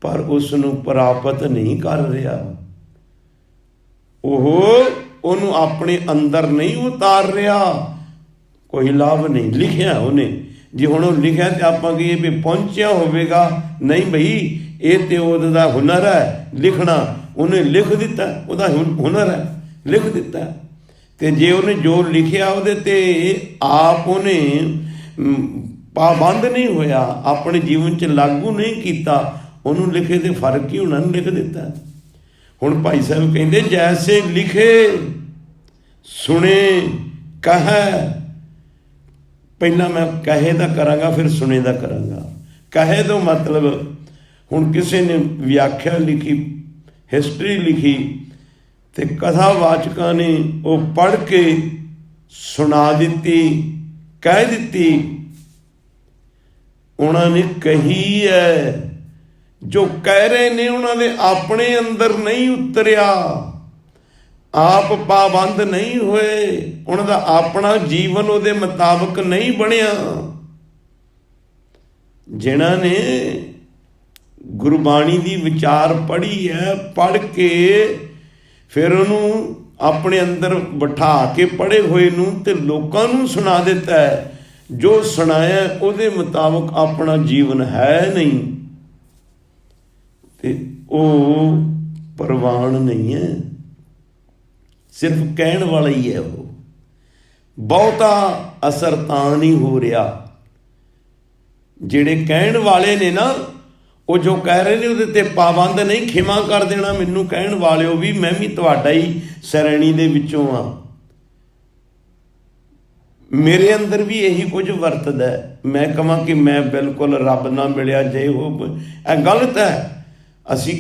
ਪਰ ਉਸ ਨੂੰ ਪ੍ਰਾਪਤ ਨਹੀਂ ਕਰ ਰਿਹਾ। ਉਹਨੂੰ ਆਪਣੇ ਅੰਦਰ ਨਹੀਂ ਉਤਾਰ ਰਿਹਾ, ਕੋਈ ਲਾਭ ਨਹੀਂ। ਲਿਖਿਆ ਉਹਨੇ, ਜੇ ਹੁਣ ਉਹ ਲਿਖਿਆ ਤੇ ਆਪਾਂ ਕਹੀਏ ਵੀ ਪਹੁੰਚਿਆ ਹੋਵੇਗਾ, ਨਹੀਂ ਬਈ ਇਹ ਤੇ ਉਹਦਾ ਹੁਨਰ ਹੈ ਲਿਖਣਾ, ਉਹਨੇ ਲਿਖ ਦਿੱਤਾ, ਉਹਦਾ ਹੁਨਰ ਹੈ, ਲਿਖ ਦਿੱਤਾ। ਤੇ ਜੇ ਉਹਨੇ ਜੋ ਲਿਖਿਆ ਉਹਦੇ ਤੇ ਆਪ ਉਹਨੇ ਪਾਬੰਦ ਨਹੀਂ ਹੋਇਆ, ਆਪਣੇ ਜੀਵਨ 'ਚ ਲਾਗੂ ਨਹੀਂ ਕੀਤਾ, ਉਹਨੂੰ ਲਿਖੇ ਤੇ ਫਰਕ ਹੀ ਉਹਨਾਂ ਨੂੰ ਲਿਖ ਦਿੱਤਾ। ਹੁਣ ਭਾਈ ਸਾਹਿਬ ਕਹਿੰਦੇ ਜੈਸੇ ਲਿਖੇ ਸੁਣੇ ਕਹੈ। ਪਹਿਲਾਂ ਮੈਂ ਕਹੇ ਦਾ ਕਰਾਂਗਾ, ਫਿਰ ਸੁਣੇ ਦਾ ਕਰਾਂਗਾ। ਕਹੇ ਤੋਂ ਮਤਲਬ ਹੁਣ ਕਿਸੇ ਨੇ ਵਿਆਖਿਆ ਲਿਖੀ, ਹਿਸਟਰੀ ਲਿਖੀ, ਤੇ ਕਥਾਵਾਚਕਾਂ ਨੇ ਉਹ ਪੜ੍ਹ ਕੇ ਸੁਣਾ ਦਿੱਤੀ, ਕਹਿ ਦਿੱਤੀ। ਉਹਨਾਂ ਨੇ ਕਹੀ ਹੈ, ਜੋ ਕਹਿ ਰਹੇ ਨੇ ਉਹਨਾਂ ਦੇ ਆਪਣੇ ਅੰਦਰ ਨਹੀਂ ਉਤਰਿਆ, ਆਪ ਪਾਬੰਦ ਨਹੀਂ ਹੋਏ, ਉਹਨਾਂ ਦਾ ਆਪਣਾ ਜੀਵਨ ਉਹਦੇ ਮੁਤਾਬਕ ਨਹੀਂ ਬਣਿਆ। ਜਿਨ੍ਹਾਂ ਨੇ ਗੁਰਬਾਣੀ ਦੀ ਵਿਚਾਰ ਪੜ੍ਹੀ ਹੈ, ਪੜ੍ਹ ਕੇ ਫਿਰ ਉਹਨੂੰ ਆਪਣੇ ਅੰਦਰ ਬਿਠਾ ਕੇ ਪੜ੍ਹੇ ਹੋਏ ਨੂੰ ਤੇ ਲੋਕਾਂ ਨੂੰ ਸੁਣਾ ਦਿੱਤਾ ਹੈ, ਜੋ ਸੁਣਾਇਆ ਉਹਦੇ ਮੁਤਾਬਕ ਆਪਣਾ ਜੀਵਨ ਹੈ ਨਹੀਂ, ਤੇ ਉਹ ਪ੍ਰਵਾਨ ਨਹੀਂ ਹੈ, ਸਿਰਫ ਕਹਿਣ ਵਾਲਾ ਹੀ ਹੈ। ਉਹ ਬਹੁਤਾ ਅਸਰ ਤਾਂ ਨਹੀਂ ਹੋ ਰਿਹਾ। ਜਿਹੜੇ ਕਹਿਣ ਵਾਲੇ ਨੇ ਨਾ, ਉਹ ਜੋ ਕਹਿ ਰਹੇ ਨੇ ਉਹਦੇ ਤੇ ਪਾਬੰਦ ਨਹੀਂ। ਖਿਮਾ ਕਰ ਦੇਣਾ ਮੈਨੂੰ ਕਹਿਣ ਵਾਲਿਓ ਵੀ, ਮੈਂ ਵੀ ਤੁਹਾਡਾ ਹੀ ਸ਼੍ਰੇਣੀ ਦੇ ਵਿੱਚੋਂ ਆ, ਮੇਰੇ ਅੰਦਰ ਵੀ ਇਹੀ ਕੁਝ ਵਰਤਦਾ। ਮੈਂ ਕਹਾਂ ਕਿ ਮੈਂ ਬਿਲਕੁਲ ਰੱਬ ਨਾਲ ਮਿਲਿਆ ਜੇ ਹੋ, ਇਹ ਗਲਤ ਹੈ। ਅਸੀਂ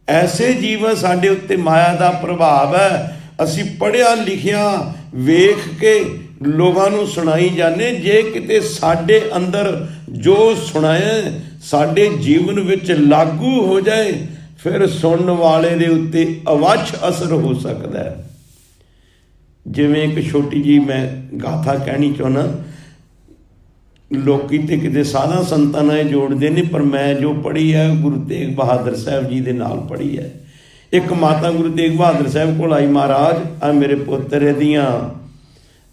ਐਸੇ ਜੀਵ, ਸਾਡੇ ਉੱਤੇ ਮਾਇਆ ਦਾ ਪ੍ਰਭਾਵ ਹੈ, ਅਸੀਂ ਪੜ੍ਹਿਆ ਲਿਖਿਆ ਵੇਖ ਕੇ ਲੋਕਾਂ ਨੂੰ ਸੁਣਾਈ ਜਾਂਦੇ। ਜੇ ਕਿਤੇ ਸਾਡੇ ਅੰਦਰ ਜੋ ਸੁਣਾਇਆ ਸਾਡੇ ਜੀਵਨ ਵਿੱਚ ਲਾਗੂ ਹੋ ਜਾਏ, ਫਿਰ ਸੁਣਨ ਵਾਲੇ ਦੇ ਉੱਤੇ ਅਵੱਛ ਅਸਰ ਹੋ ਸਕਦਾ ਹੈ। ਜਿਵੇਂ ਇੱਕ ਛੋਟੀ ਜੀ ਮੈਂ ਗਾਥਾ ਕਹਿਣੀ ਚਾਹੁੰਦਾ। ਲੋਕੀ ਤੇ ਕਿਤੇ ਸਾਧਾਂ ਸੰਤਾਂ ਨਾਲ ਜੋੜਦੇ ਨੇ, ਪਰ ਮੈਂ ਜੋ ਪੜ੍ਹੀ ਹੈ ਗੁਰੂ ਤੇਗ ਬਹਾਦਰ ਸਾਹਿਬ ਜੀ ਦੇ ਨਾਲ ਪੜ੍ਹੀ ਹੈ। ਇੱਕ ਮਾਤਾ ਗੁਰੂ ਤੇਗ ਬਹਾਦਰ ਸਾਹਿਬ ਕੋਲ ਆਈ, ਮਹਾਰਾਜ ਆ ਮੇਰੇ ਪੁੱਤਰ ਦੀਆਂ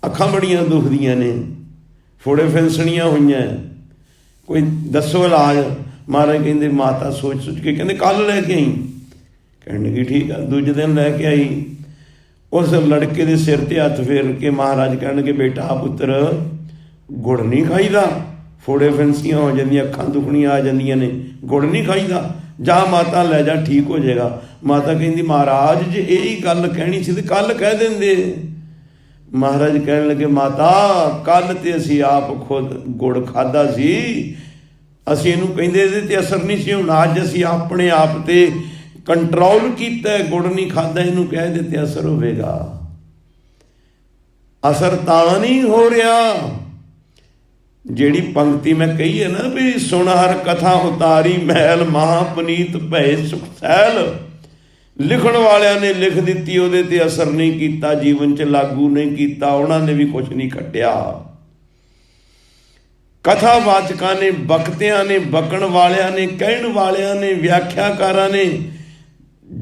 ਅੱਖਾਂ ਬੜੀਆਂ ਦੁਖਦੀਆਂ ਨੇ, ਫੋੜੇ ਫਿੰਸਣੀਆਂ ਹੋਈਆਂ, ਕੋਈ ਦੱਸੋ ਇਲਾਜ। ਮਹਾਰਾਜ ਕਹਿੰਦੇ ਮਾਤਾ ਸੋਚ ਕੇ ਕਹਿੰਦੇ ਕੱਲ੍ਹ ਲੈ ਕੇ ਆਈ। ਕਹਿਣ ਲੱਗੀ ਠੀਕ ਆ। ਦੂਜੇ ਦਿਨ ਲੈ ਕੇ ਆਈ। ਉਸ ਲੜਕੇ ਦੇ ਸਿਰ ਤੇ ਹੱਥ ਫੇਰ ਕੇ ਮਹਾਰਾਜ ਕਹਿਣਗੇ ਬੇਟਾ ਪੁੱਤਰ ਗੁੜ ਨਹੀਂ ਖਾਈਦਾ, ਫੋੜੇ ਫਿੰਸੀਆਂ ਹੋ ਜਾਂਦੀਆਂ, ਅੱਖਾਂ ਦੁਖਣੀਆਂ ਆ ਜਾਂਦੀਆਂ ਨੇ, ਗੁੜ ਨਹੀਂ ਖਾਈਦਾ, ਜਾ ਮਾਤਾ ਲੈ ਜਾ ਠੀਕ ਹੋ ਜਾਏਗਾ। ਮਾਤਾ ਕਹਿੰਦੀ ਮਹਾਰਾਜ ਜੇ ਇਹੀ ਗੱਲ ਕਹਿਣੀ ਸੀ ਤੇ ਕੱਲ੍ਹ ਕਹਿ ਦਿੰਦੇ। ਮਹਾਰਾਜ ਕਹਿਣ ਲੱਗੇ ਮਾਤਾ ਕੱਲ੍ਹ ਤੇ ਅਸੀਂ ਆਪ ਖੁਦ ਗੁੜ ਖਾਧਾ ਸੀ, ਅਸੀਂ ਇਹਨੂੰ ਕਹਿੰਦੇ ਇਹਦੇ ਤੇ ਅਸਰ ਨਹੀਂ ਸੀ, ਹੁਣ ਅੱਜ ਅਸੀਂ ਆਪਣੇ ਆਪ ਤੇ ਕੰਟਰੋਲ ਕੀਤਾ, ਗੁੜ ਨਹੀਂ ਖਾਧਾ, ਇਹਨੂੰ ਕਹਿ ਦਿੱਤੇ ਅਸਰ ਹੋਵੇਗਾ। ਅਸਰ ਤਾਂ ਨਹੀਂ ਹੋ ਰਿਹਾ। ਜਿਹੜੀ ਪੰਕਤੀ ਮੈਂ ਕਹੀ ਹੈ ਨਾ ਵੀ ਸੁਣ ਹਰ ਕਥਾ ਉਤਾਰੀ ਮਹਿਲ ਮਹਾ ਪੁਨੀਤ ਭਏ ਸੁਖ ਸੈਲ, ਲਿਖਣ ਵਾਲਿਆਂ ਨੇ ਲਿਖ ਦਿੱਤੀ, ਉਹਦੇ ਤੇ ਅਸਰ ਨਹੀਂ ਕੀਤਾ, ਜੀਵਨ 'ਚ ਲਾਗੂ ਨਹੀਂ ਕੀਤਾ, ਉਹਨਾਂ ਨੇ ਵੀ ਕੁਛ ਨਹੀਂ ਖੱਟਿਆ। ਕਥਾਵਾਚਕਾਂ ਨੇ, ਬਖਤਿਆਂ ਨੇ, ਬਕਣ ਵਾਲਿਆਂ ਨੇ, ਕਹਿਣ ਵਾਲਿਆਂ ਨੇ, ਵਿਆਖਿਆਕਾਰਾਂ ਨੇ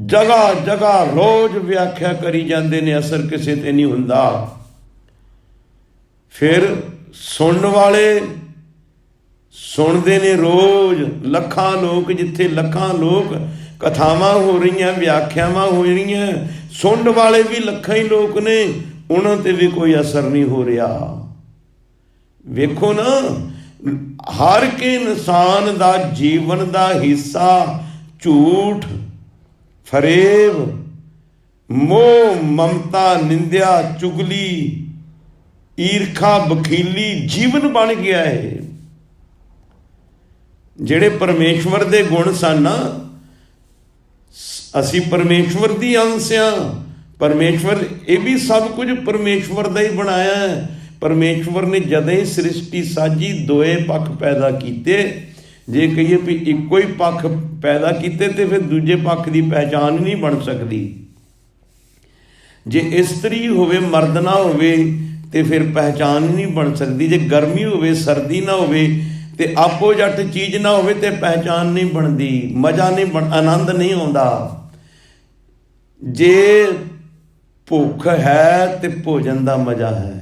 ਜਗ੍ਹਾ ਜਗ੍ਹਾ ਰੋਜ਼ ਵਿਆਖਿਆ ਕਰੀ ਜਾਂਦੇ ਨੇ, ਅਸਰ ਕਿਸੇ ਤੇ ਨਹੀਂ ਹੁੰਦਾ। ਫਿਰ ਸੁਣਨ ਵਾਲੇ ਸੁਣਦੇ ਨੇ ਰੋਜ਼, ਲੱਖਾਂ ਲੋਕ, ਜਿੱਥੇ ਲੱਖਾਂ ਲੋਕ ਕਥਾਵਾਂ ਹੋ ਰਹੀਆਂ, ਵਿਆਖਿਆਵਾਂ ਹੋ ਰਹੀਆਂ, ਸੁਣਨ ਵਾਲੇ ਵੀ ਲੱਖਾਂ ਹੀ ਲੋਕ ਨੇ, ਉਹਨਾਂ ਤੇ ਵੀ ਕੋਈ ਅਸਰ ਨਹੀਂ ਹੋ ਰਿਹਾ। ਵੇਖੋ ਨਾ, हर के इंसान दा जीवन दा हिस्सा झूठ, फरेब, मोह, ममता, निंदा, चुगली, ईर्खा, बखीली जीवन बन गया है। ਜਿਹੜੇ परमेश्वर ਦੇ गुण सन ना, ਅਸੀਂ परमेश्वर ਦੀ अंश ਆ। परमेश्वर ये भी सब कुछ परमेश्वर ਦਾ ही बनाया है। परमेश्वर ने जदे ही सृष्टि साजी दोए पक्ष पैदा किए। जे कहिए भी इको ही पक्ष पैदा किए तो फिर दूजे पक्ष की पहचान नहीं बन सकती। जे इस्त्री होवे मर्द ना होवे तो फिर पहचान ही नहीं बन सकती। जे गर्मी होवे सर्दी ना होवे ते आपोजट चीज़ ना होवे ते पहचान नहीं बनती, मज़ा नहीं आनंद नहीं आता। जे भुख है तो भोजन का मज़ा है,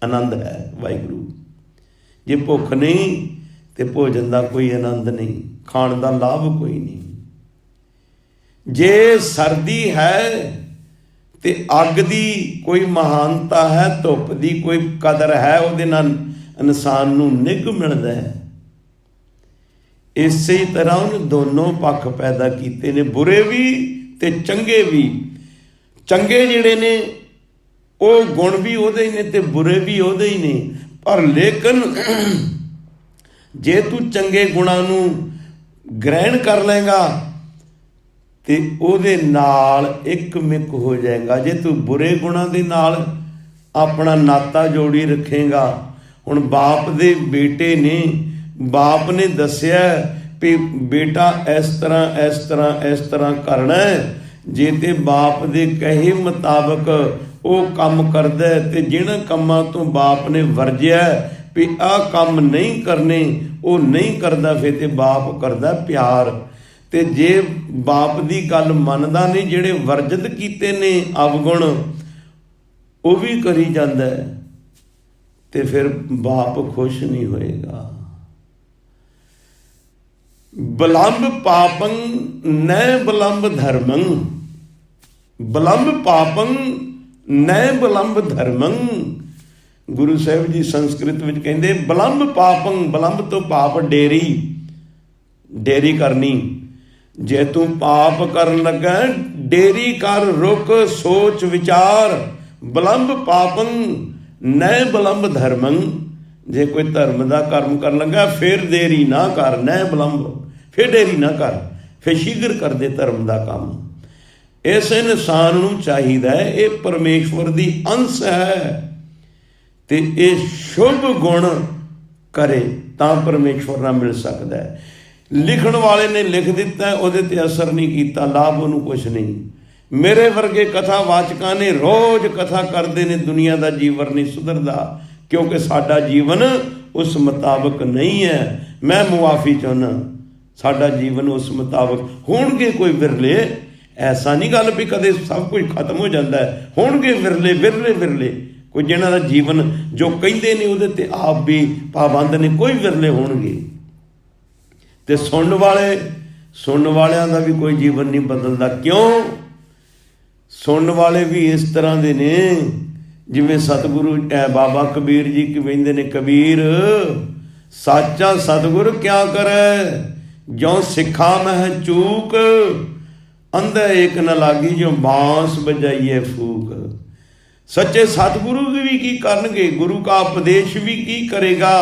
आनंद है वाहिगुरू। जे भुख नहीं तो भोजन का कोई आनंद नहीं, खाण का लाभ कोई नहीं। जे सर्दी है तो अग की कोई महानता है, धुप की कोई कदर है, उहदे नाल इंसान नूं निग मिलदा है। इस तरह उन्हें दोनों पक्ष पैदा किए ने, बुरे भी ते चंगे भी। चंगे जिहड़े ने वो गुण भी उहदे ही ने ते बुरे भी उहदे ही ने। पर लेकिन जे तू चंगे गुणां नूं ग्रहण कर लेगा तो उहदे नाल एक मिक हो जाएगा। जे तू बुरे गुणां दे नाल अपना नाता जोड़ी रखेगा। हुण बाप दे बेटे ने, बाप ने दसिया भी बेटा इस तरह इस तरह इस तरह करना है। जे ते बाप दे कहे मुताबक वो काम करदा है ते जिन्हां कामां तो बाप ने वरजिया भी आ काम नहीं करने, वो नहीं करदा, फिर ते बाप करदा प्यार। ते जे बाप दी गल मनदा नहीं, जिहड़े वर्जित कीते ने अवगुण वो भी करी जांदा है, ते फिर बाप खुश नहीं होएगा। विलंब पापं न विलंब धर्मं, विलंब पापं न विलंब धर्मं। गुरु साहिब जी संस्कृत में कहते विलंब पापं, विलंब तो पाप डेरी, डेरी करनी। जे तू पाप करन लगा डेरी कर, रुक, सोच विचार। विलंब पापं न विलंब धर्मं। जे कोई धर्म का कर्म कर लगा फिर देरी ना कर, न विलंब, फिर देरी ना कर, फिर शीघ्र कर दे धर्म का काम। इस इंसान नूं चाहिदा है, ये परमेश्वर दी अंश है ते ये शुभ गुण करे तां परमेश्वर नाल मिल सकता है। लिखण वाले ने लिख दिता, उहदे ते असर नहीं कीता, लाभ उहनूं कुछ नहीं। मेरे वर्गे कथा वाचकां ने रोज़ कथा करते ने, दुनिया का जीवन नहीं सुधरदा, क्योंकि साडा जीवन उस मुताबिक नहीं है। मैं मुआफ़ी चाहुंदा, साडा जीवन उस मुताबिक होणगे कोई विरले। ऐसा नहीं गल भी कदे सब कुछ खत्म हो जाता है, होणगे विरले विरले विरले। कोई जिन्हां दा जीवन जो कहिंदे ने उहदे ते आप भी पाबंद ने, कोई विरले होणगे। ते सुनने वालियां दा भी कोई जीवन नहीं बदलता। क्यों? सुनने वाले भी इस तरह के ने जिवें सतगुरु बाबा कबीर जी कहते ने, कबीर साचा सतगुर क्या करे, ज्यों सिखा मह चूक, अंधे एक न लागी जो बांस बजाइए फूक। सच्चे सतगुरु भी की करनगे, गुरु का उपदेश भी की करेगा।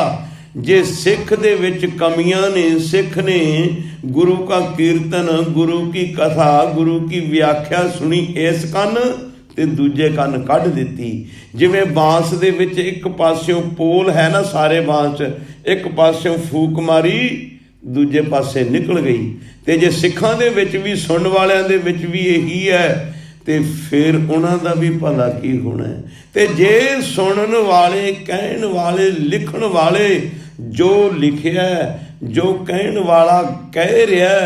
जे सिख दे विच कमियां ने, सिख ने गुरु का कीर्तन, गुरु की कथा, गुरु की व्याख्या सुनी इस कन ते दूजे कन कढ़ दिती। जिवें बांस दे विच एक पास्यों पोल है ना, सारे बांस एक पास्यों फूक मारी दूजे पासे निकल गई। ते जे सिखां दे विच भी सुनने वालियां दे विच भी यही है ते फिर उन्हां दा भी भला की होना है। ते जे सुनन वाले, कहण वाले, लिखण वाले जो लिखिया, जो कहण वाला कह रहा,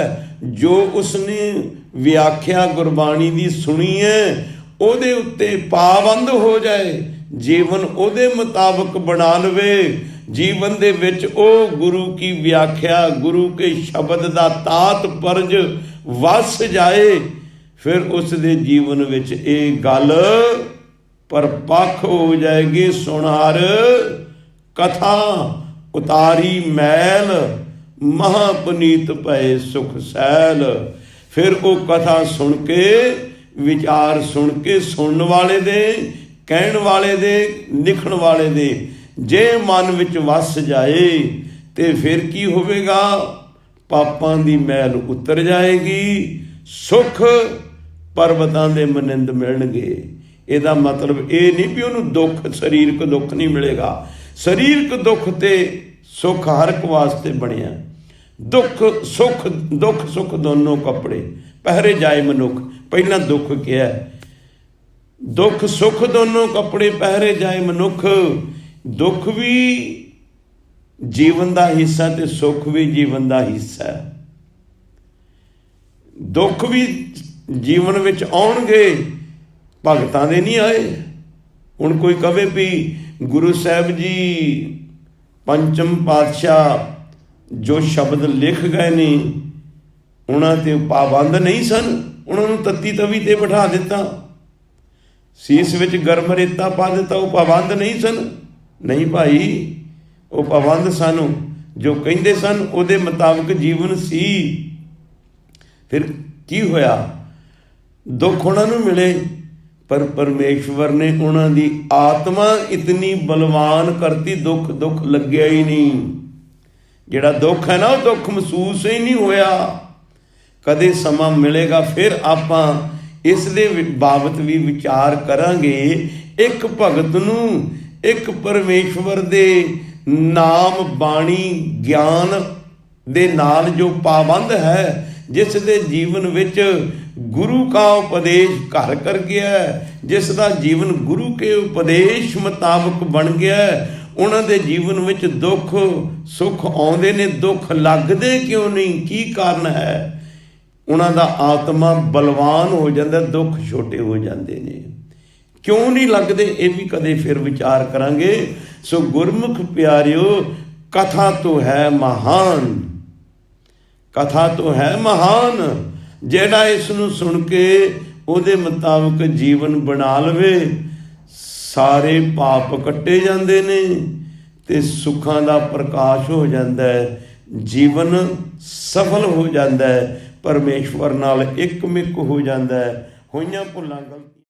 जो उसने व्याख्या गुरबाणी दी सुनी है, ਉਹਦੇ ਉੱਤੇ ਪਾਬੰਦ ਹੋ ਜਾਏ, ਜੀਵਨ ਉਹਦੇ ਮੁਤਾਬਕ ਬਣਾ ਲਵੇ, ਜੀਵਨ ਦੇ ਵਿੱਚ ਉਹ ਗੁਰੂ ਕੀ ਵਿਆਖਿਆ, ਗੁਰੂ ਕੇ ਸ਼ਬਦ ਦਾ ਤਾਤ ਪਰਜ ਵਸ ਜਾਏ, ਫਿਰ ਉਸ ਦੇ ਜੀਵਨ ਵਿੱਚ ਇਹ ਗੱਲ ਪਰਪੱਖ ਹੋ ਜਾਏਗੀ। ਸੁਣਾਰ ਕਥਾ ਉਤਾਰੀ ਮੈਲ, ਮਹਾ ਪੁਨੀਤ ਭਏ ਸੁਖ ਸੈਲ। ਫਿਰ ਉਹ ਕਥਾ ਸੁਣ ਕੇ, ਵਿਚਾਰ ਸੁਣ ਕੇ, ਸੁਣਨ ਵਾਲੇ ਦੇ, ਕਹਿਣ ਵਾਲੇ ਦੇ, ਲਿਖਣ ਵਾਲੇ ਦੇ ਜੇ ਮਨ ਵਿੱਚ ਵਸ ਜਾਏ ਤੇ ਫਿਰ ਕੀ ਹੋਵੇਗਾ? ਪਾਪਾਂ ਦੀ ਮੈਲ ਉਤਰ ਜਾਏਗੀ, ਸੁੱਖ ਪਰਬਤਾਂ ਦੇ ਮਨਿੰਦ ਮਿਲਣਗੇ। ਇਹਦਾ ਮਤਲਬ ਇਹ ਨਹੀਂ ਵੀ ਉਹਨੂੰ ਦੁੱਖ, ਸਰੀਰਕ ਦੁੱਖ ਨਹੀਂ ਮਿਲੇਗਾ। ਸਰੀਰਕ ਦੁੱਖ ਤੇ ਸੁੱਖ ਹਰ ਇੱਕ ਵਾਸਤੇ ਬਣਿਆ। ਦੁੱਖ ਸੁੱਖ ਦੋਨੋਂ ਕੱਪੜੇ ਪਹਿਰੇ ਜਾਏ ਮਨੁੱਖ। ਪਹਿਲਾਂ ਦੁੱਖ ਕਿਹਾ, ਦੁੱਖ ਸੁੱਖ ਦੋਨੋਂ ਕੱਪੜੇ ਪਹਿਰੇ ਜਾਏ ਮਨੁੱਖ। ਦੁੱਖ ਵੀ ਜੀਵਨ ਦਾ ਹਿੱਸਾ ਤੇ ਸੁੱਖ ਵੀ ਜੀਵਨ ਦਾ ਹਿੱਸਾ ਹੈ। ਦੁੱਖ ਵੀ ਜੀਵਨ ਵਿੱਚ ਆਉਣਗੇ, ਭਗਤਾਂ ਦੇ ਨਹੀਂ ਆਏ। ਹੁਣ ਕੋਈ ਕਵੇ ਵੀ ਗੁਰੂ ਸਾਹਿਬ ਜੀ ਪੰਚਮ ਪਾਤਸ਼ਾਹ ਜੋ ਸ਼ਬਦ ਲਿਖ ਗਏ ਨੇ ਉਹਨਾਂ ਤੇ ਪਾਬੰਦ ਨਹੀਂ ਸਨ, ਉਹਨਾਂ ਨੂੰ ਤੱਤੀ ਤਵੀ ਤੇ ਬਿਠਾ ਦਿੱਤਾ, ਸੀਸ ਵਿੱਚ ਗਰਮ ਰੇਤਾ ਪਾ ਦਿੱਤਾ, ਉਹ ਪਾਬੰਦ ਨਹੀਂ ਸਨ। ਨਹੀਂ ਭਾਈ, ਉਹ ਪਾਬੰਦ ਸਨ। ਜੋ ਕਹਿੰਦੇ ਸਨ ਉਹਦੇ ਮੁਤਾਬਕ ਜੀਵਨ ਸੀ। ਫਿਰ ਕੀ ਹੋਇਆ? ਦੁੱਖ ਉਹਨਾਂ ਨੂੰ ਮਿਲੇ, ਪਰ ਪਰਮੇਸ਼ਵਰ ਨੇ ਉਹਨਾਂ ਦੀ ਆਤਮਾ ਇਤਨੀ ਬਲਵਾਨ ਕਰਤੀ, ਦੁੱਖ ਲੱਗਿਆ ਹੀ ਨਹੀਂ। ਜਿਹੜਾ ਦੁੱਖ ਹੈ ਨਾ, ਉਹ ਦੁੱਖ ਮਹਿਸੂਸ ਹੀ ਨਹੀਂ ਹੋਇਆ। ਕਦੇ ਸਮਾਂ ਮਿਲੇਗਾ ਫਿਰ ਆਪਾਂ ਇਸ ਦੇ ਬਾਬਤ ਵੀ ਵਿਚਾਰ ਕਰਾਂਗੇ। ਇੱਕ ਭਗਤ ਨੂੰ, ਇੱਕ ਪਰਮੇਸ਼ਵਰ ਦੇ ਨਾਮ, ਬਾਣੀ, ਗਿਆਨ ਦੇ ਨਾਲ ਜੋ ਪਾਬੰਦ ਹੈ, ਜਿਸ ਦੇ ਜੀਵਨ ਵਿੱਚ ਗੁਰੂ ਕਾ ਉਪਦੇਸ਼ ਘਰ ਕਰ ਗਿਆ, ਜਿਸ ਦਾ ਜੀਵਨ ਗੁਰੂ ਕੇ ਉਪਦੇਸ਼ ਮੁਤਾਬਕ ਬਣ ਗਿਆ, ਉਹਨਾਂ ਦੇ ਜੀਵਨ ਵਿੱਚ ਦੁੱਖ ਸੁੱਖ ਆਉਂਦੇ ਨੇ। ਦੁੱਖ ਲੱਗਦੇ ਕਿਉਂ ਨਹੀਂ? ਕੀ ਕਾਰਨ ਹੈ? ਉਹਨਾਂ ਦਾ ਆਤਮਾ ਬਲਵਾਨ ਹੋ ਜਾਂਦਾ, ਦੁੱਖ ਛੋਟੇ ਹੋ ਜਾਂਦੇ ਨੇ। ਕਿਉਂ ਨਹੀਂ ਲੱਗਦੇ? ਇਹ ਵੀ ਕਦੇ ਫਿਰ ਵਿਚਾਰ ਕਰਾਂਗੇ। ਸੋ ਗੁਰਮੁਖ ਪਿਆਰਿਓ, ਕਥਾ ਤੋਂ ਹੈ ਮਹਾਨ, ਕਥਾ ਤੋਂ ਹੈ ਮਹਾਨ। ਜਿਹੜਾ ਇਸ ਨੂੰ ਸੁਣ ਕੇ ਉਹਦੇ ਮੁਤਾਬਕ ਜੀਵਨ ਬਣਾ ਲਵੇ, ਸਾਰੇ ਪਾਪ ਕੱਟੇ ਜਾਂਦੇ ਨੇ ਤੇ ਸੁੱਖਾਂ ਦਾ ਪ੍ਰਕਾਸ਼ ਹੋ ਜਾਂਦਾ ਹੈ। ਜੀਵਨ ਸਫਲ ਹੋ ਜਾਂਦਾ ਹੈ, ਪਰਮੇਸ਼ਵਰ ਨਾਲ ਇੱਕ ਮਿੱਕ ਹੋ ਜਾਂਦਾ ਹੈ। ਹੋਈਆਂ ਭੁੱਲਾਂ ਗਲਤੀਆਂ